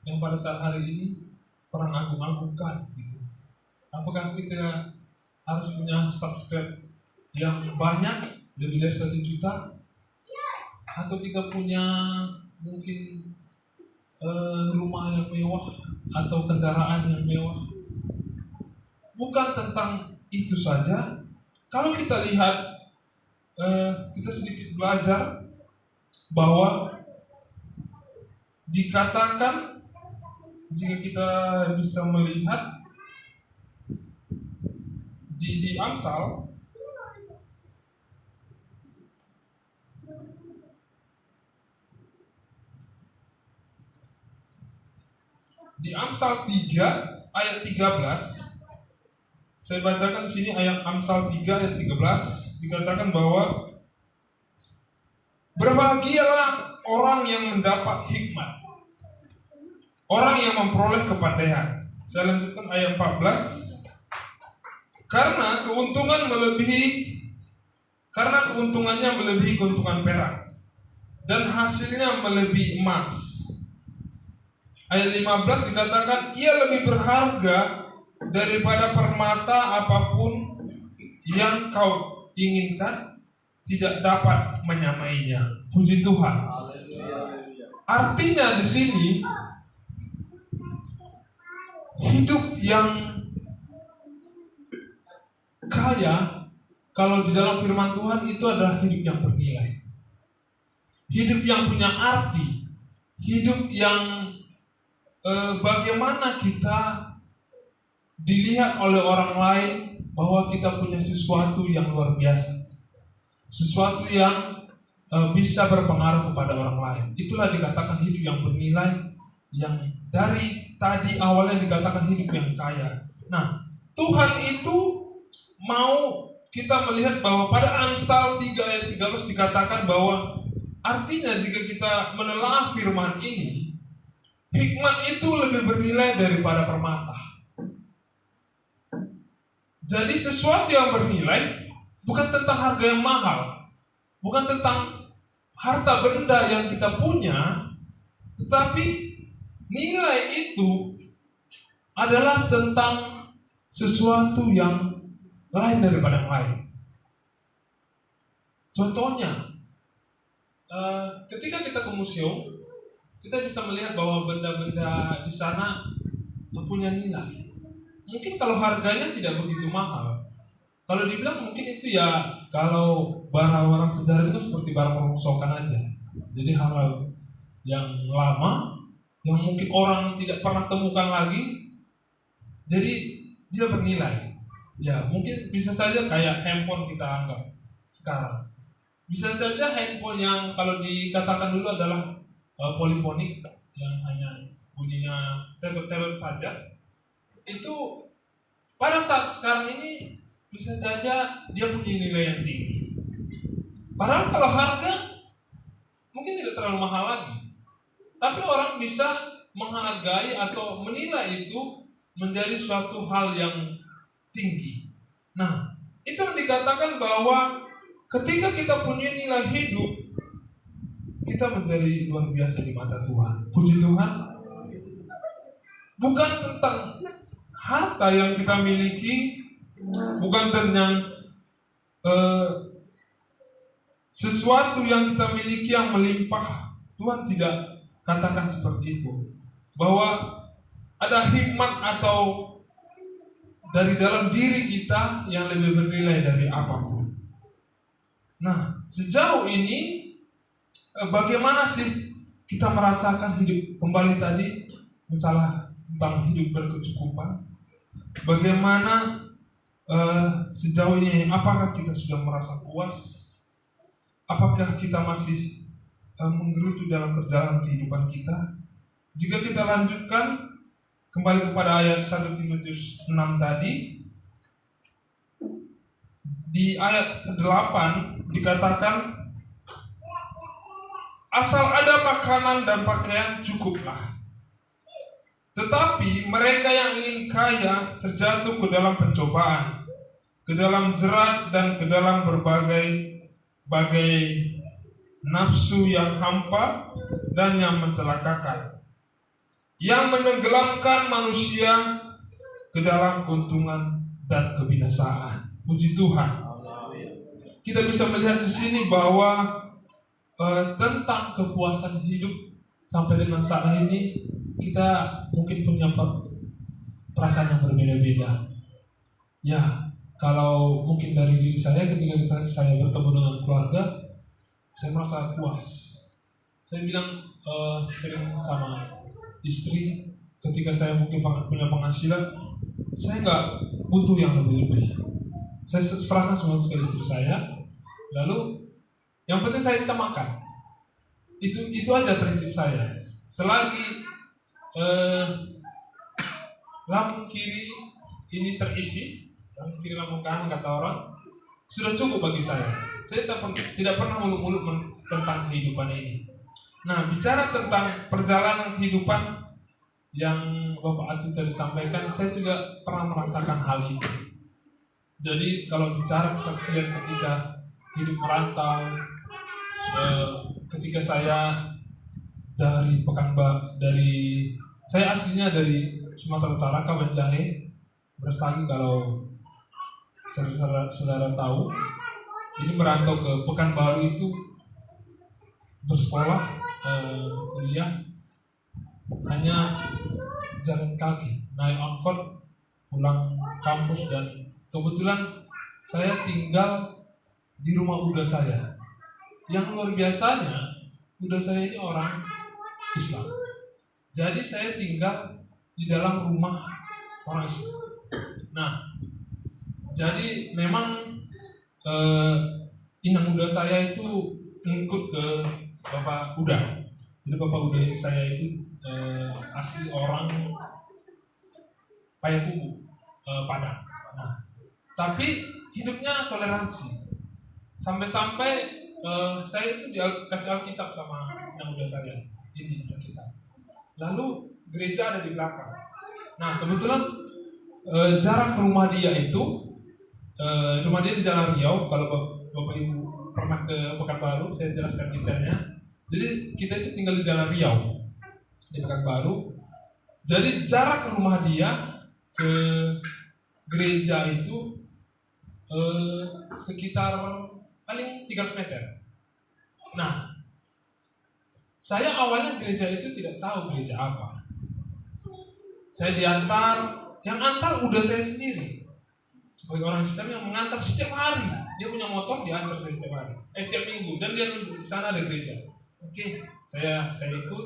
yang pada saat hari ini orang agung-agungkan gitu? Apakah kita harus punya subscribe yang banyak, lebih dari 1 juta? Atau kita punya mungkin rumah yang mewah atau kendaraan yang mewah? Bukan tentang itu saja. Kalau kita lihat, kita sedikit belajar bahwa dikatakan, jika kita bisa melihat di Amsal, di Amsal 3 ayat 13, saya bacakan di sini ayat Amsal 3 ayat 13, dikatakan bahwa berbahagialah orang yang mendapat hikmat, orang yang memperoleh kepandaian. Saya lanjutkan ayat 14. Karena keuntungannya melebihi keuntungan perak, dan hasilnya melebihi emas. Ayat 15 dikatakan, ia lebih berharga daripada permata, apapun yang kau inginkan tidak dapat menyamainya. Puji Tuhan. Artinya di sini, hidup yang kaya, kalau di dalam firman Tuhan, itu adalah hidup yang bernilai, hidup yang punya arti, hidup yang bagaimana kita dilihat oleh orang lain bahwa kita punya sesuatu yang luar biasa, sesuatu yang bisa berpengaruh kepada orang lain. Itulah dikatakan hidup yang bernilai, yang dari tadi awalnya dikatakan hidup yang kaya. Nah, Tuhan itu mau kita melihat bahwa pada Amsal 3 ayat 13 dikatakan bahwa artinya jika kita menelaah firman ini, hikmat itu lebih bernilai daripada permata. Jadi sesuatu yang bernilai bukan tentang harga yang mahal, bukan tentang harta benda yang kita punya, tetapi nilai itu adalah tentang sesuatu yang lain daripada yang lain. Contohnya, ketika kita ke museum, kita bisa melihat bahwa benda-benda di sana punya nilai. Mungkin kalau harganya tidak begitu mahal. Kalau dibilang mungkin itu ya, kalau barang-barang sejarah itu kan seperti barang rongsokan aja. Jadi hal-hal yang lama, yang mungkin orang tidak pernah temukan lagi, jadi dia bernilai. Ya mungkin bisa saja kayak handphone kita anggap sekarang. Bisa saja handphone yang kalau dikatakan dulu adalah polifonik, yang hanya bunyinya tetot-tetot saja, itu pada saat sekarang ini bisa saja dia punya nilai yang tinggi. Padahal kalau harga mungkin tidak terlalu mahal lagi, tapi orang bisa menghargai atau menilai itu menjadi suatu hal yang tinggi. Nah, itu yang dikatakan bahwa ketika kita punya nilai hidup, kita menjadi luar biasa di mata Tuhan. Puji Tuhan. Bukan tentang harta yang kita miliki, bukan tentang sesuatu yang kita miliki yang melimpah. Tuhan tidak katakan seperti itu. Bahwa ada hikmat atau dari dalam diri kita yang lebih bernilai dari apapun. Nah, sejauh ini bagaimana sih kita merasakan hidup kembali tadi, misalnya tentang hidup berkecukupan? Bagaimana sejauh ini, apakah kita sudah merasa puas? Apakah kita masih menggerutu dalam perjalanan kehidupan kita? Jika kita lanjutkan kembali kepada ayat 1 Timotius 6 tadi, di ayat ke-8 dikatakan, asal ada makanan dan pakaian cukuplah. Tetapi mereka yang ingin kaya terjatuh ke dalam pencobaan, ke dalam jerat dan ke dalam berbagai nafsu yang hampa dan yang mencelakakan, yang menenggelamkan manusia ke dalam keuntungan dan kebinasaan. Puji Tuhan. Kita bisa melihat di sini bahwa tentang kepuasan hidup sampai dengan saat ini kita mungkin punya perasaan yang berbeda-beda. Ya, kalau mungkin dari diri saya ketika saya bertemu dengan keluarga, saya merasa puas. Saya bilang sering sama istri, ketika saya mungkin punya penghasilan, saya nggak butuh yang lebih-lebih. Saya serahkan semua ke istri saya. Lalu yang penting saya bisa makan. Itu aja prinsip saya. Selagi lambung kiri ini terisi, lambung kiri lambung kanan kata orang, sudah cukup bagi saya. Saya tidak pernah muluk-muluk tentang kehidupan ini. Nah, bicara tentang perjalanan kehidupan yang Bapak Atu tadi sampaikan, saya juga pernah merasakan hal itu. Jadi kalau bicara kesaksian ketika hidup merantau, ketika saya saya aslinya dari Sumatera Utara, Kabanjahe, Brastagi kalau saudara tahu. Jadi merantau ke Pekanbaru itu bersekolah, kuliah hanya jalan kaki, naik angkot pulang kampus, dan kebetulan saya tinggal di rumah uda saya. Yang luar biasanya, uda saya ini orang Islam. Jadi saya tinggal di dalam rumah orang Islam. Nah, jadi memang inang uda saya itu ngikut ke Bapak Uda. Jadi Bapak Uda saya itu asli orang Payakumbuh, Padang. Nah, tapi hidupnya toleransi. Sampai-sampai saya itu dikasih Alkitab sama yang udah saya. Ini Alkitab. Lalu gereja ada di belakang. Nah, kebetulan jarak rumah dia itu, rumah dia di Jalan Riau. Kalau Bapak Ibu pernah ke Pekanbaru, saya jelaskan detailnya. Jadi kita itu tinggal di Jalan Riau di Pekanbaru. Jadi jarak rumah dia ke gereja itu sekitar paling 300 meter. Nah, Saya awalnya gereja itu tidak tahu gereja apa. Saya diantar, yang antar udah saya sendiri. Sebagai orang Islam yang mengantar setiap hari. Dia punya motor, diantar saya setiap hari. Setiap minggu, dan dia nunggu di sana ada gereja. Oke, saya ikut,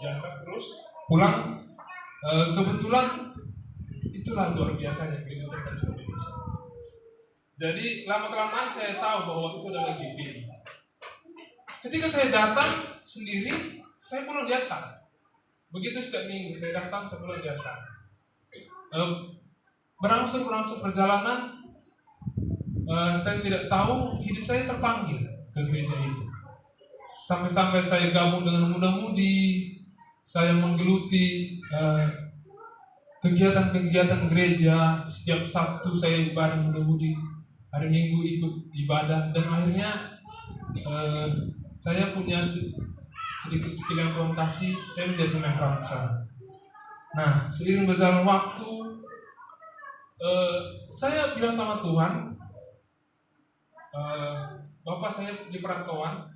diantar terus, pulang. Kebetulan itulah luar biasanya gereja Adventist Indonesia. Jadi lama-kelamaan saya tahu bahwa itu adalah GP. Ketika saya datang sendiri, saya pulang diantar. Begitu setiap minggu saya datang, saya pulang diantar. Berangsur perjalanan, saya tidak tahu hidup saya terpanggil ke gereja itu. Sampai saya gabung dengan muda-mudi, saya menggeluti kegiatan-kegiatan gereja. Setiap Sabtu saya ibadah muda-mudi, hari Minggu ikut ibadah, dan akhirnya saya punya sedikit skill yang Tuhan kasih, saya menjadi pemain drum sana. Nah, seiring berjalan waktu, saya bilang sama Tuhan, Bapak, saya di perantauan,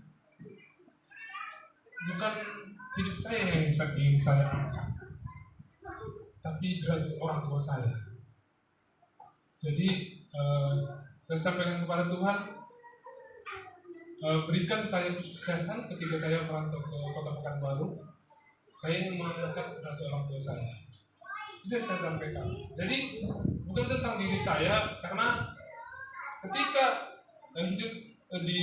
bukan hidup saya yang ingin saya angkat, tapi derajat orang tua saya. Jadi saya sampaikan kepada Tuhan, berikan saya kesuksesan ketika saya merantau ke Kota Pekanbaru. Saya ingin mengangkat derajat orang tua saya. Itu yang saya sampaikan. Jadi bukan tentang diri saya, karena ketika hidup di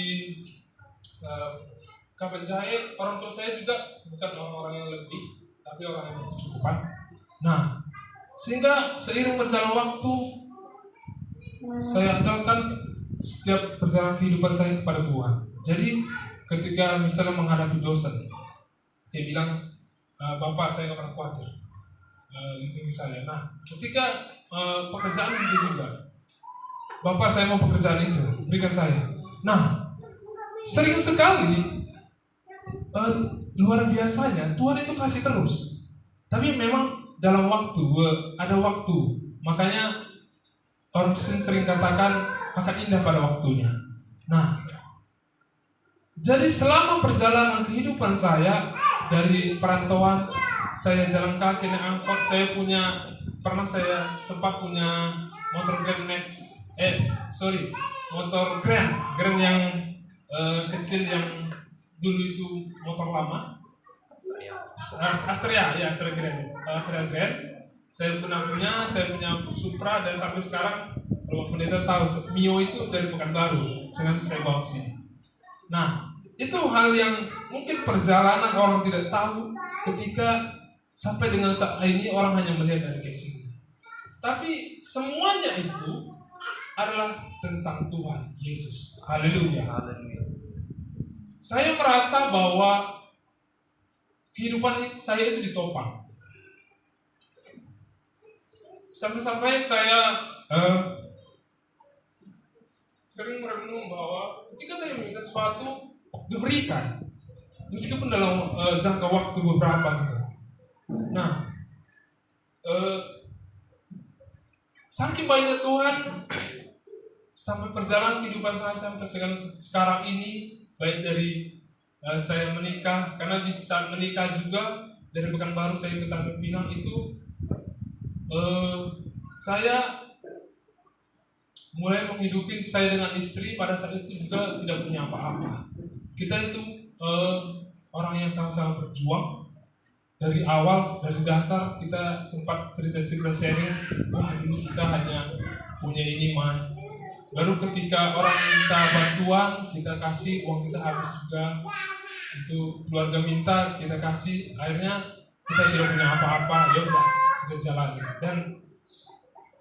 Kabanjahe, orang tua saya juga bukan orang-orang yang lebih, tapi orang yang berkecukupan. Nah, sehingga seiring berjalan waktu, saya andalkan setiap perjalanan kehidupan saya kepada Tuhan. Jadi ketika misalnya menghadapi dosen, saya bilang, Bapak, saya nggak pernah khawatir, lindungi saya. Nah, ketika pekerjaan itu juga, Bapak, saya mau pekerjaan itu, berikan saya. Nah, sering sekali luar biasanya Tuhan itu kasih terus, tapi memang dalam waktu, ada waktu. Makanya orang Kristen sering katakan akan indah pada waktunya. Nah, jadi selama perjalanan kehidupan saya dari perantauan, saya jalan kaki naik angkot, saya sempat punya motor Grand Max, motor Grand yang kecil, yang dulu itu motor lama, Astrea Grand. Saya punya Supra, dan sampai sekarang kalau pendeta tahu Mio itu dari Pekanbaru, sengaja saya bawa ke sini. Nah, itu hal yang mungkin perjalanan orang tidak tahu ketika sampai dengan saat ini orang hanya melihat dari casing. Tapi semuanya itu adalah tentang Tuhan Yesus. Haleluya. Saya merasa bahwa kehidupan saya itu ditopang. Sampai-sampai saya sering merenung bahwa ketika saya meminta sesuatu diberikan, meskipun dalam jangka waktu beberapa gitu. Nah, saking baiknya Tuhan, sampai perjalanan kehidupan saya sampai sekarang ini, baik dari saya menikah, karena di saat menikah juga dari Pekanbaru saya ke Tanjung Pinang itu, saya mulai menghidupi saya dengan istri. Pada saat itu juga tidak punya apa-apa. Kita itu orang yang sama-sama berjuang dari awal, dari dasar. Kita sempat cerita-cerita sharing, wah dulu kita hanya punya ini mah. Baru ketika orang minta bantuan, kita kasih, uang kita habis juga. Itu keluarga minta, kita kasih. Akhirnya kita tidak punya apa-apa, ya udah kita jalani. Dan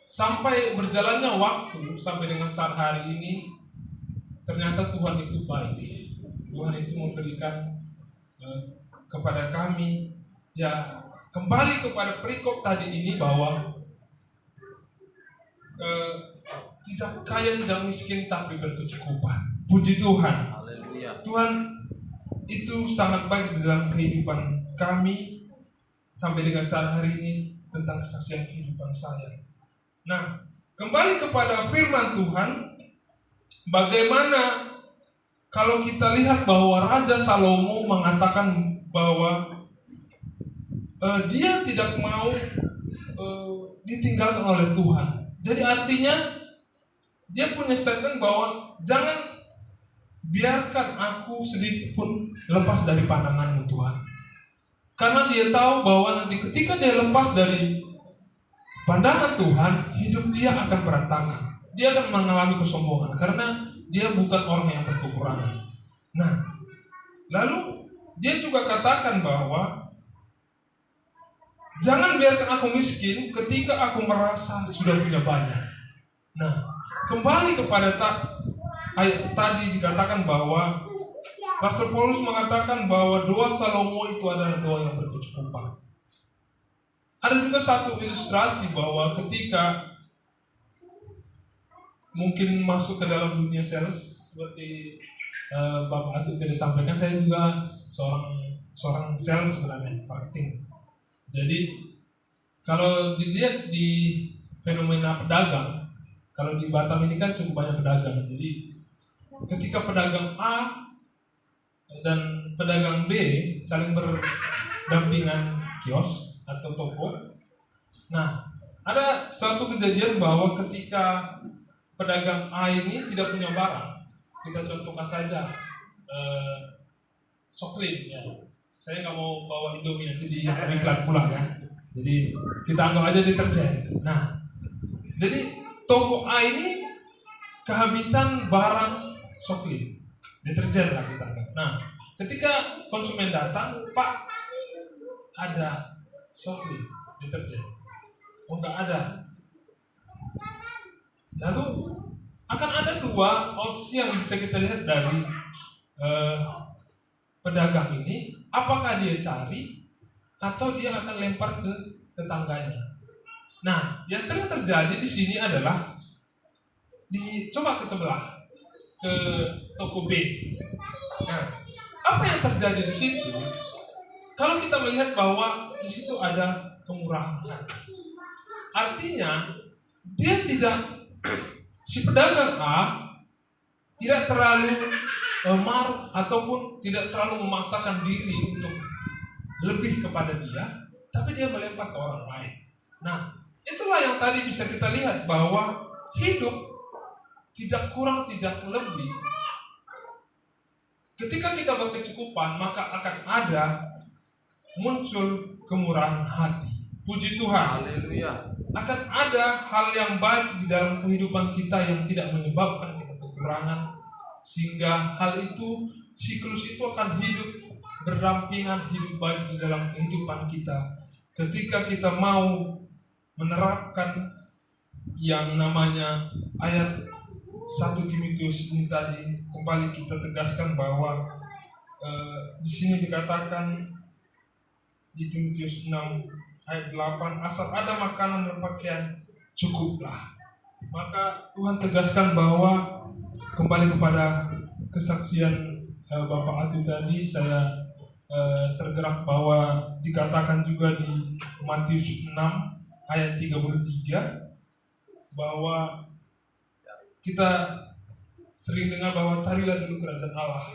sampai berjalannya waktu, sampai dengan saat hari ini, ternyata Tuhan itu baik. Tuhan itu memberikan kepada kami, ya kembali kepada perikop tadi ini, bahwa tidak kaya, tidak miskin, tapi berkecukupan. Puji Tuhan. Haleluya. Tuhan itu sangat baik di dalam kehidupan kami sampai dengan saat hari ini, tentang kesaksian kehidupan saya. Nah, kembali kepada firman Tuhan, bagaimana kalau kita lihat bahwa Raja Salomo mengatakan bahwa dia tidak mau ditinggalkan oleh Tuhan. Jadi artinya dia punya statement bahwa jangan biarkan aku sedikit pun lepas dari pandanganmu Tuhan. Karena dia tahu bahwa nanti ketika dia lepas dari pandangan Tuhan, hidup dia akan berantakan. Dia akan mengalami kesombongan karena dia bukan orang yang berkekurangan. Nah, lalu dia juga katakan bahwa jangan biarkan aku miskin ketika aku merasa sudah punya banyak. Nah, kembali kepada ayat tadi dikatakan bahwa Rasul Paulus mengatakan bahwa doa Salomo itu adalah doa yang berkecukupan. Ada juga satu ilustrasi bahwa ketika mungkin masuk ke dalam dunia sales, seperti Bapak Atu tadi sampaikan, saya juga seorang sales sebenarnya, marketing. Jadi kalau dilihat di fenomena pedagang, kalau di Batam ini kan cukup banyak pedagang. Jadi ketika pedagang A dan pedagang B saling berdampingan kios atau toko. Nah, ada suatu kejadian bahwa ketika pedagang A ini tidak punya barang, kita contohkan saja Soklin ya. Saya nggak mau bawa Indomie nanti di iklan pulang ya. Jadi kita anggap aja deterjen. Nah, jadi toko A ini kehabisan barang Soklin, deterjen lah kita anggap. Nah, ketika konsumen datang, Pak, ada Soklin deterjen. Oh, nggak ada. Lalu akan ada dua opsi yang bisa kita lihat dari pedagang ini. Apakah dia cari atau dia akan lempar ke tetangganya. Nah, yang sering terjadi di sini adalah coba ke sebelah, ke toko B. Nah, apa yang terjadi di situ? Kalau kita melihat bahwa di situ ada kemurahan hati, artinya dia si pedagang A tidak terlalu marah ataupun tidak terlalu memaksakan diri untuk lebih kepada dia, tapi dia melempar ke orang lain. Nah, itulah yang tadi bisa kita lihat bahwa hidup tidak kurang tidak lebih. Ketika kita berkecukupan, maka akan ada muncul kemurahan hati. Puji Tuhan. Haleluya. Akan ada hal yang baik di dalam kehidupan kita yang tidak menyebabkan kita kekurangan, sehingga hal itu, siklus itu akan hidup berdampingan, hidup baik di dalam kehidupan kita. Ketika kita mau menerapkan yang namanya ayat 1 Timotius ini tadi, kembali kita tegaskan bahwa di sini dikatakan di Timotius 6 ayat 8, asal ada makanan dan pakaian cukuplah. Maka Tuhan tegaskan bahwa kembali kepada kesaksian Bapak Ati tadi, saya tergerak bahwa dikatakan juga di Matius 6 ayat 33 bahwa kita sering dengar bahwa carilah dulu kerajaan Allah,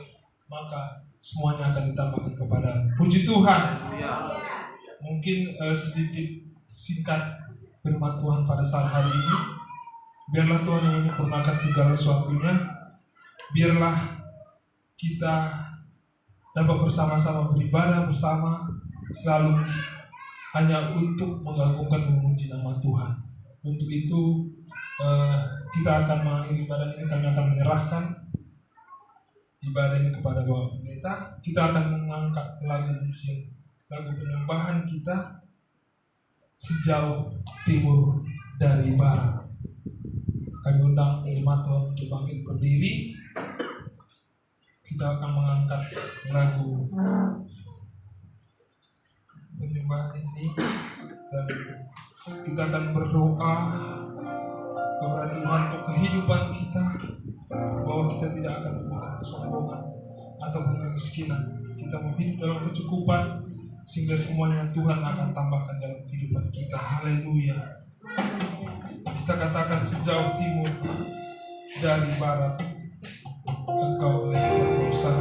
maka semuanya akan ditambahkan kepada. Puji Tuhan. Mungkin sedikit singkat firman Tuhan pada saat hari ini. Biarlah Tuhan yang menyempurnakan segala sesuatunya. Biarlah kita dapat bersama-sama beribadah bersama, selalu hanya untuk mengagungkan dan memuji nama Tuhan. Untuk itu kita akan mengakhiri ibadah ini. Kami akan menyerahkan ibadah ini kepada Bapak Pendeta. Kita akan mengangkat lagu penyembahan kita, Sejauh Timur dari Barat. Kami undang jemaat Tuhan untuk bangkit berdiri. Kita akan mengangkat lagu penyembahan ini dan kita akan berdoa kepada Tuhan untuk kehidupan kita, bahwa kita tidak akan menemukan kesombongan ataupun kemiskinan. Kita mau hidup dalam kecukupan, sehingga semuanya Tuhan akan tambahkan dalam kehidupan kita. Haleluya. Kita katakan sejauh timur dari barat, Engkau oleh berdosa.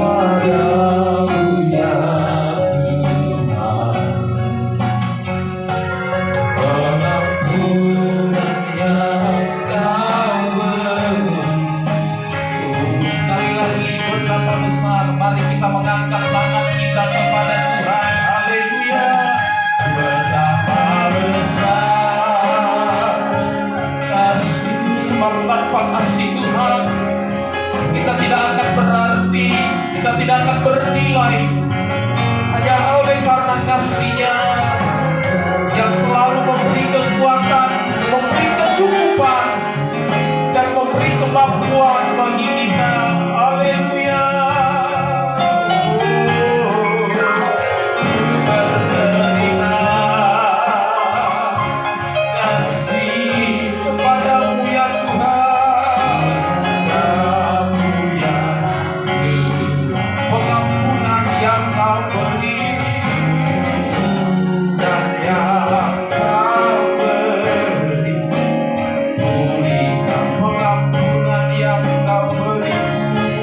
Padamu ya Tuhan, pengampunan yang Kau beri. Sekali lagi berkata besar, mari kita mengangkat tangan kita kepada Tuhan. Haleluya. Betapa besar kasih, sebab tanpa kasih Tuhan kita tidak akan berarti, kita tidak akan bernilai. Hanya oleh karena kasih-Nya yang selalu memberi kekuatan, memberi kecukupan, dan memberi kemampuan bagi kita. Haleluya. Berterima kasih kepadamu ya Tuhan. Kamu ya Tuhan, pengampunan yang Kau beri dan yang Kau beri, pulihkan pengampunan yang Kau beri,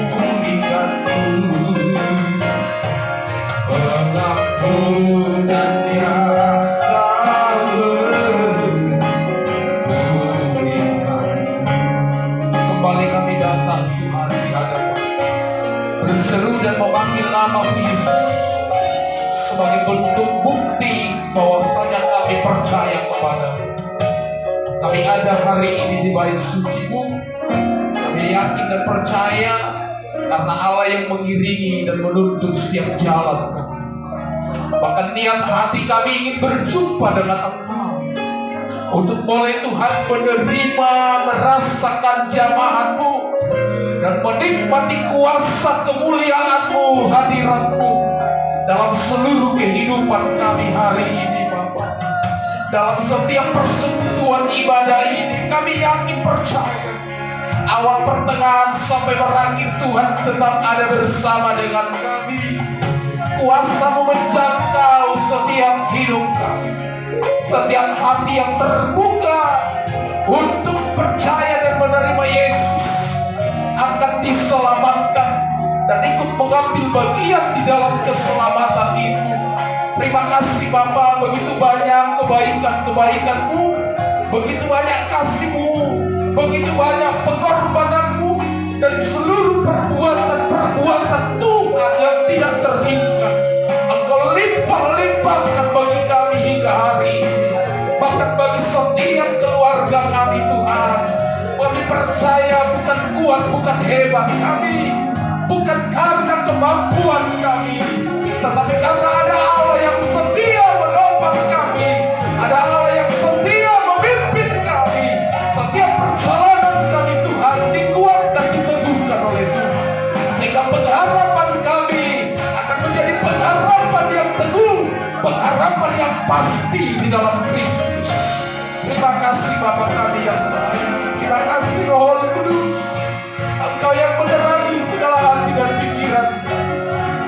pulihkanku. Pengampunan yang Kau beri, pulihkan. Kembali kami datang Tuhan di hadapan, berseru dan memanggil nama Yesus sebagai bentuk bukti bahwasanya kami percaya kepadamu. Kami ada hari ini di bait suci-Mu. Kami yakin dan percaya karena Allah yang mengiringi dan menuntun setiap jalan kami. Bahkan niat hati kami ingin berjumpa dengan Engkau, untuk boleh Tuhan menerima, merasakan jamahan-Mu, dan menikmati kuasa kemuliaan-Mu, hadirat-Mu dalam seluruh kehidupan kami hari ini Bapa. Dalam setiap persekutuan ibadah ini kami yakin percaya, awal pertengahan sampai berakhir Tuhan tetap ada bersama dengan kami. Kuasa-Mu menjangkau setiap hidup kami, setiap hati yang terbuka untuk percaya dan menerima Yesus akan diselamatkan dan ikut mengambil bagian di dalam keselamatan itu. Terima kasih Bapa, begitu banyak kebaikan-kebaikan-Mu, begitu banyak kasih-Mu, begitu banyak pengorbanan-Mu, dan seluruh perbuatan-perbuatan Tuhan yang tidak terhingga Engkau limpah-limpahkan bagi kami hingga hari ini. Bahkan bagi setiap keluarga kami Tuhan, kami percaya bukan kuat, bukan hebat kami, bukan karena kemampuan kami, tetapi karena ada Allah yang setia menopang kami, ada Allah yang setia memimpin kami. Setiap perjalanan kami Tuhan dikuatkan, diteguhkan oleh Tuhan, sehingga pengharapan kami akan menjadi pengharapan yang teguh, pengharapan yang pasti di dalam Kristus. Terima kasih Bapa kami yang baik. Terima kasih Roh Kudus, Engkau yang menerangi segala hati dan pikiran kami.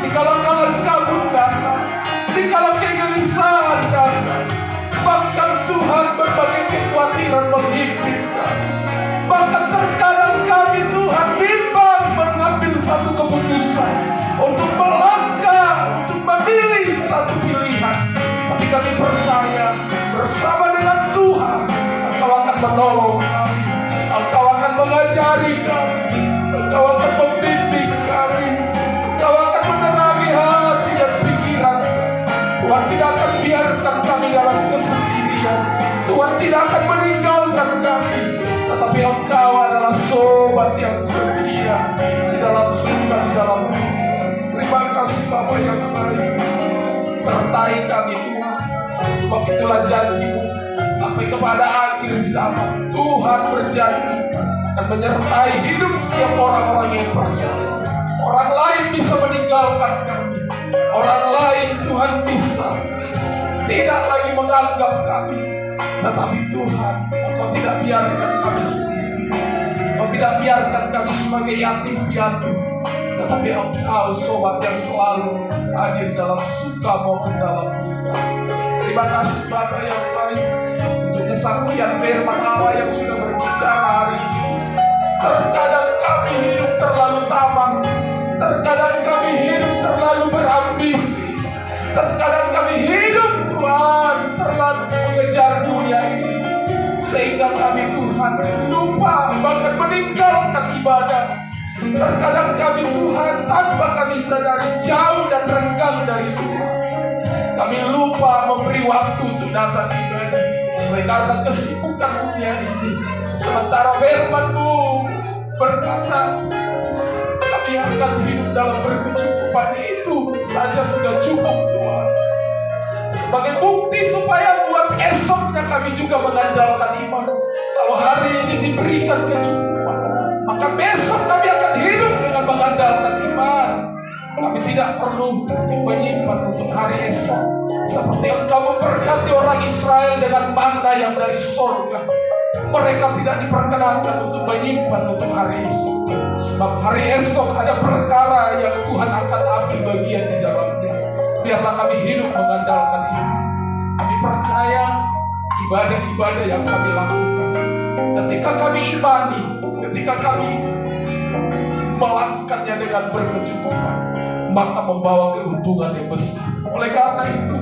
Dikala-kala kabut datang, dikala kegelisahan datang, bahkan Tuhan berbagai kekhawatiran menghimpit kami. Bahkan terkadang kami Tuhan bimbang mengambil satu keputusan untuk melangkah, untuk memilih satu pilihan. Tapi kami percaya bersama dengan Tuhan Engkau akan menolong kami, Engkau akan mengajari kami, Engkau akan membimbing kami, Engkau akan menerangi hati dan pikiran. Tuhan tidak akan biarkan kami dalam kesendirian, Tuhan tidak akan meninggalkan kami, tetapi Engkau adalah sobat yang setia di dalam suka, di dalam duka. Terima kasih Bapa yang baik, sertai kami Tuhan, sebab itulah janji-Mu sampai kepada akhir zaman. Tuhan berjanji akan menyertai hidup setiap orang-orang yang percaya. Orang lain bisa meninggalkan kami, orang lain Tuhan bisa tidak lagi menganggap kami, tetapi Tuhan Engkau tidak biarkan kami sendiri, Engkau tidak biarkan kami sebagai yatim piatu, tetapi Engkau sobat yang selalu hadir dalam suka maupun dalam duka. Terima kasih Bapa yang baik untuk kesaksian firman Allah yang sudah berbicara hari ini. Terkadang kami hidup terlalu tamang, Terkadang kami hidup terlalu berambisi. Terkadang kami hidup Tuhan terlalu mengejar dunia ini, sehingga kami Tuhan lupa bahkan meninggalkan ibadah. Terkadang kami Tuhan tanpa kami sadari jauh dan renggang dari Tuhan. Kami lupa memberi waktu untuk datang ibadah oleh karena kesibukan dunia ini. Sementara firman-Mu berkata kami akan hidup dalam berkecukupan, itu saja sudah cukup Tuhan. Sebagai bukti supaya buat esoknya kami juga mengandalkan iman. Kalau hari ini diberikan kecukupan, maka besok kami akan hidup dengan mengandalkan iman. Kami tidak perlu untuk menyimpan untuk hari esok, seperti Engkau memberkati orang Israel dengan manna yang dari surga. Mereka tidak diperkenankan untuk menyimpan untuk hari esok, sebab hari esok ada perkara yang Tuhan akan ambil bagian di dalamnya. Biarlah kami hidup mengandalkan iman. Kami percaya ibadah-ibadah yang kami lakukan, ketika kami imani, ketika kami melakukannya dengan berkecukupan, maka membawa keuntungan yang besar. Oleh karena itu,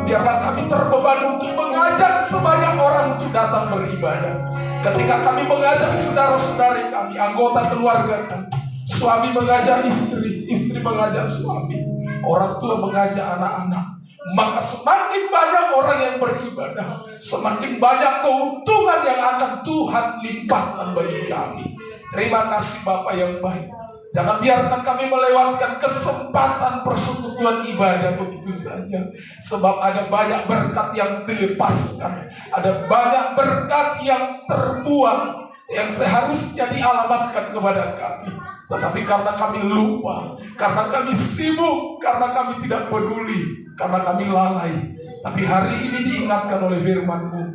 biarlah kami terbeban untuk mengajak sebanyak orang untuk datang beribadah. Ketika kami mengajak saudara-saudari kami, anggota keluarga kami, suami mengajak istri, istri mengajak suami, orang tua mengajak anak-anak, maka semakin banyak orang yang beribadah, semakin banyak keuntungan yang akan Tuhan limpahkan bagi kami. Terima kasih Bapa yang baik. Jangan biarkan kami melewatkan kesempatan persekutuan ibadah begitu saja. Sebab ada banyak berkat yang dilepaskan, ada banyak berkat yang terbuang, yang seharusnya dialamatkan kepada kami. Tetapi karena kami lupa, karena kami sibuk, karena kami tidak peduli, karena kami lalai. Tapi hari ini diingatkan oleh firman-Mu,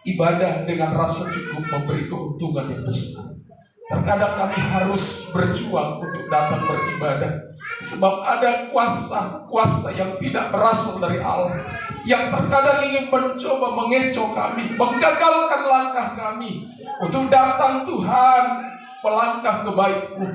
ibadah dengan rasa cukup memberi keuntungan yang besar. Terkadang kami harus berjuang untuk datang beribadah, sebab ada kuasa yang tidak berasal dari Allah, yang terkadang ingin mencoba mengecoh kami, menggagalkan langkah kami untuk datang Tuhan, melangkah ke baik-Mu.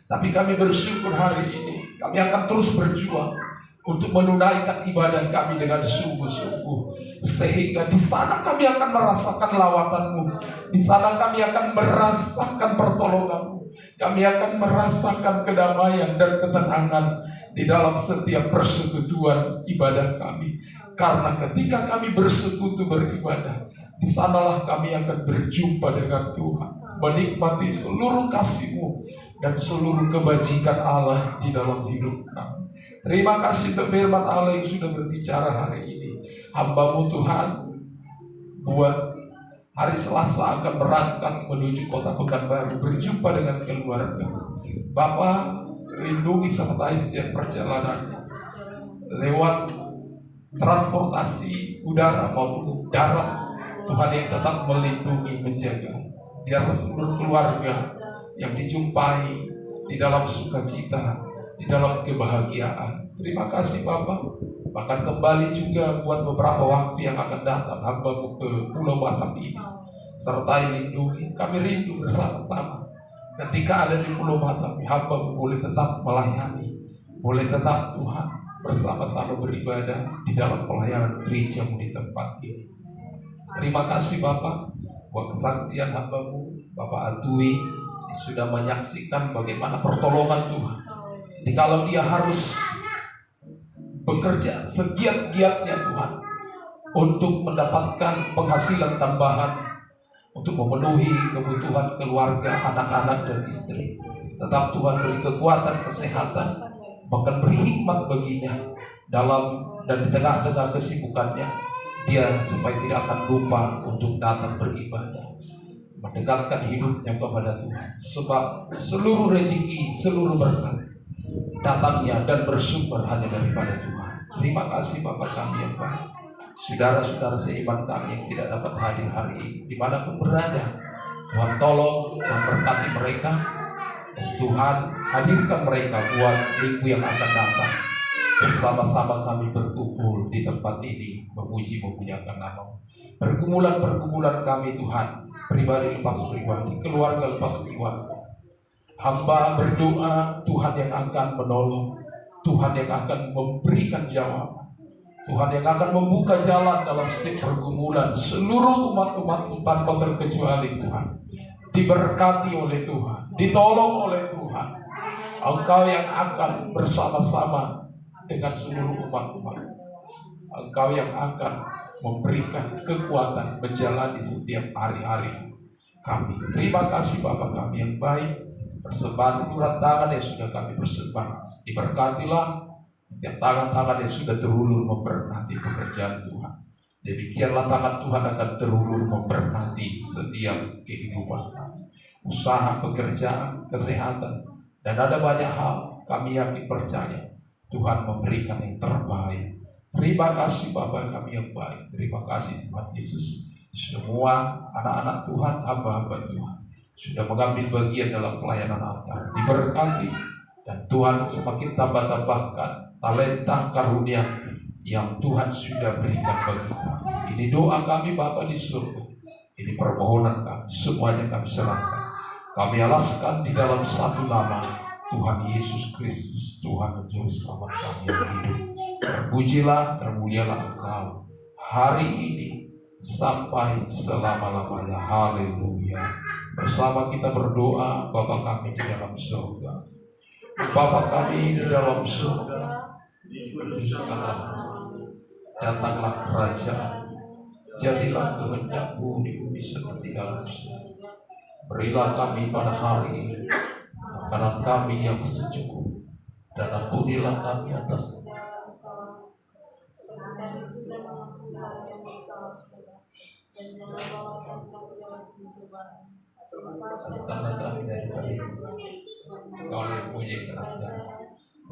Tapi kami bersyukur hari ini kami akan terus berjuang untuk menunaikan ibadah kami dengan sungguh-sungguh, sehingga di sana kami akan merasakan lawatan-Mu, di sana kami akan merasakan pertolongan-Mu, kami akan merasakan kedamaian dan ketenangan di dalam setiap persekutuan ibadah kami. Karena ketika kami bersekutu beribadah, di sanalah kami akan berjumpa dengan Tuhan, menikmati seluruh kasih-Mu dan seluruh kebajikan Allah di dalam hidup kami. Terima kasih untuk firman Allah yang sudah berbicara hari ini. Hamba-Mu Tuhan, buat hari Selasa akan berangkat menuju kota Pekanbaru, berjumpa dengan keluarga. Bapa, lindungi sertai setiap perjalanannya, lewat transportasi udara maupun darat. Tuhan yang tetap melindungi, menjaga. Biarlah seluruh keluarga yang dijumpai di dalam sukacita, di dalam kebahagiaan. Terima kasih Bapak. Bahkan kembali juga buat beberapa waktu yang akan datang, hamba-Mu ke Pulau Batam ini, sertai lindungi. Kami rindu bersama-sama. Ketika ada di Pulau Batam, hamba-Mu boleh tetap melayani, boleh tetap Tuhan bersama-sama beribadah di dalam pelayanan gereja-Mu di tempat ini. Terima kasih Bapak buat kesaksian hamba-Mu, Bapak Antui, yang sudah menyaksikan bagaimana pertolongan Tuhan. Jikalau dia harus bekerja segiat-giatnya Tuhan untuk mendapatkan penghasilan tambahan, untuk memenuhi kebutuhan keluarga, anak-anak dan istri, tetap Tuhan beri kekuatan, kesehatan, bahkan beri hikmat baginya dalam dan di tengah-tengah kesibukannya, dia supaya tidak akan lupa untuk datang beribadah, mendekatkan hidupnya kepada Tuhan. Sebab seluruh rezeki, seluruh berkat datangnya dan bersumber hanya daripada Tuhan. Terima kasih Bapak kami yang baik. Saudara-saudara seiman kami yang tidak dapat hadir hari ini, dimanapun berada, Tuhan tolong, Tuhan berkati mereka, dan Tuhan hadirkan mereka buat minggu yang akan datang. Bersama-sama kami berkumpul di tempat ini, memuji memuliakan nama-Mu. Pergumulan-pergumulan kami Tuhan, pribadi lepas pribadi, keluarga lepas keluarga, Hamba berdoa, Tuhan yang akan menolong, Tuhan yang akan memberikan jawaban, Tuhan yang akan membuka jalan dalam setiap pergumulan seluruh umat-umat-Mu tanpa terkecuali. Tuhan diberkati oleh Tuhan, ditolong oleh Tuhan. Engkau yang akan bersama-sama dengan seluruh umat-umat. Engkau yang akan memberikan kekuatan menjalani setiap hari-hari kami. Terima kasih Bapa kami yang baik. Persembahan uluran tangan yang sudah kami persembahkan, diberkatilah setiap tangan-tangan yang sudah terulur memberkati pekerjaan Tuhan. Demikianlah tangan Tuhan akan terulur memberkati setiap kehidupan kami, usaha, pekerjaan, kesehatan, dan ada banyak hal kami yakin percaya Tuhan memberikan yang terbaik. Terima kasih Bapa kami yang baik. Terima kasih Tuhan Yesus. Semua anak-anak Tuhan, hamba-hamba Tuhan sudah mengambil bagian dalam pelayanan altar, diberkati, dan Tuhan semakin tambah-tambahkan talenta karunia yang Tuhan sudah berikan bagi kami. Ini doa kami Bapa di surga, ini permohonan kami, semuanya kami serahkan, kami alaskan di dalam satu nama, Tuhan Yesus Kristus, Tuhan dan Juru Selamat kami yang hidup. Terpujilah, termulialah Engkau hari ini sampai selama-lamanya. Haleluya. Bersama kita berdoa, Bapa kami di dalam surga. Bapa kami di dalam surga, dikuduskanlah namamu, datanglah kerajaan, jadilah kehendak-Mu di bumi seperti dalam surga. Berilah kami pada hari ini makanan kami yang secukupnya, dan ampunilah kami atas karena kami daripada itu. Kau yang punya kerajaan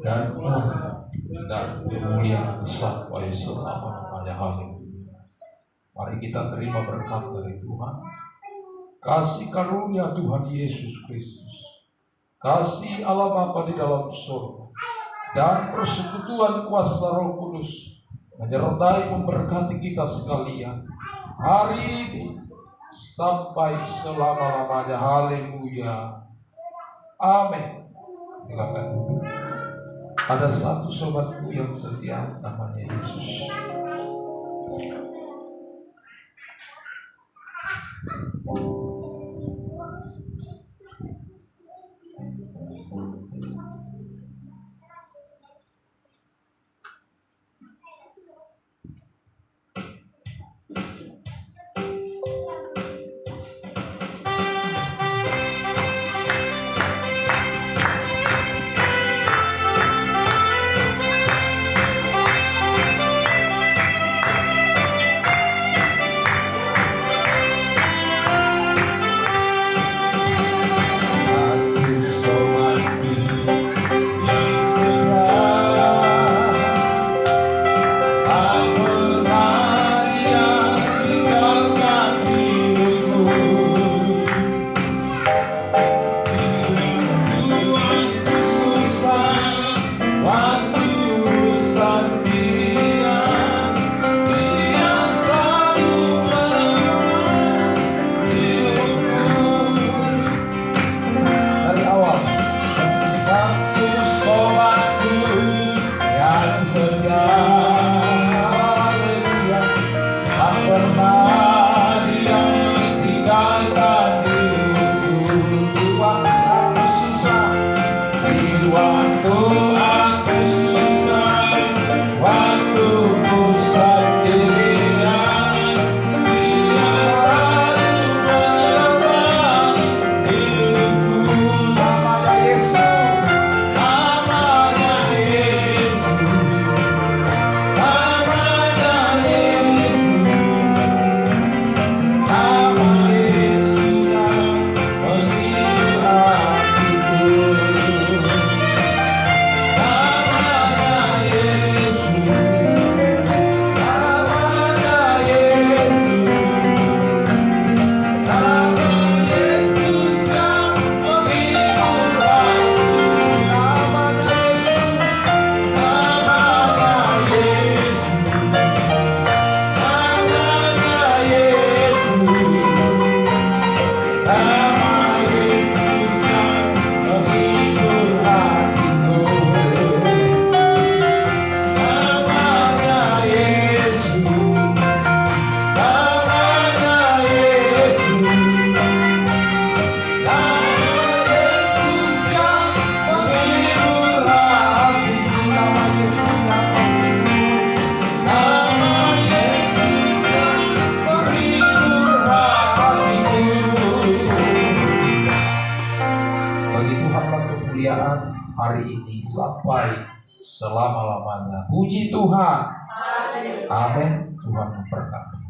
dan kuasa dan kemuliaan sampai selama-lamanya. Haleluya. Mari kita terima berkat dari Tuhan. Kasih karunia Tuhan Yesus Kristus, kasih Allah Bapa di dalam surga, dan persekutuan kuasa Roh Kudus menyertai memberkati kita sekalian hari ini sampai selama-lamanya. Haleluya. Amin. Silakan duduk. Ada satu sobatku yang setia, namanya Yesus. hari ini sampai selama-lamanya. Puji Tuhan. Amin. Tuhan memberkati.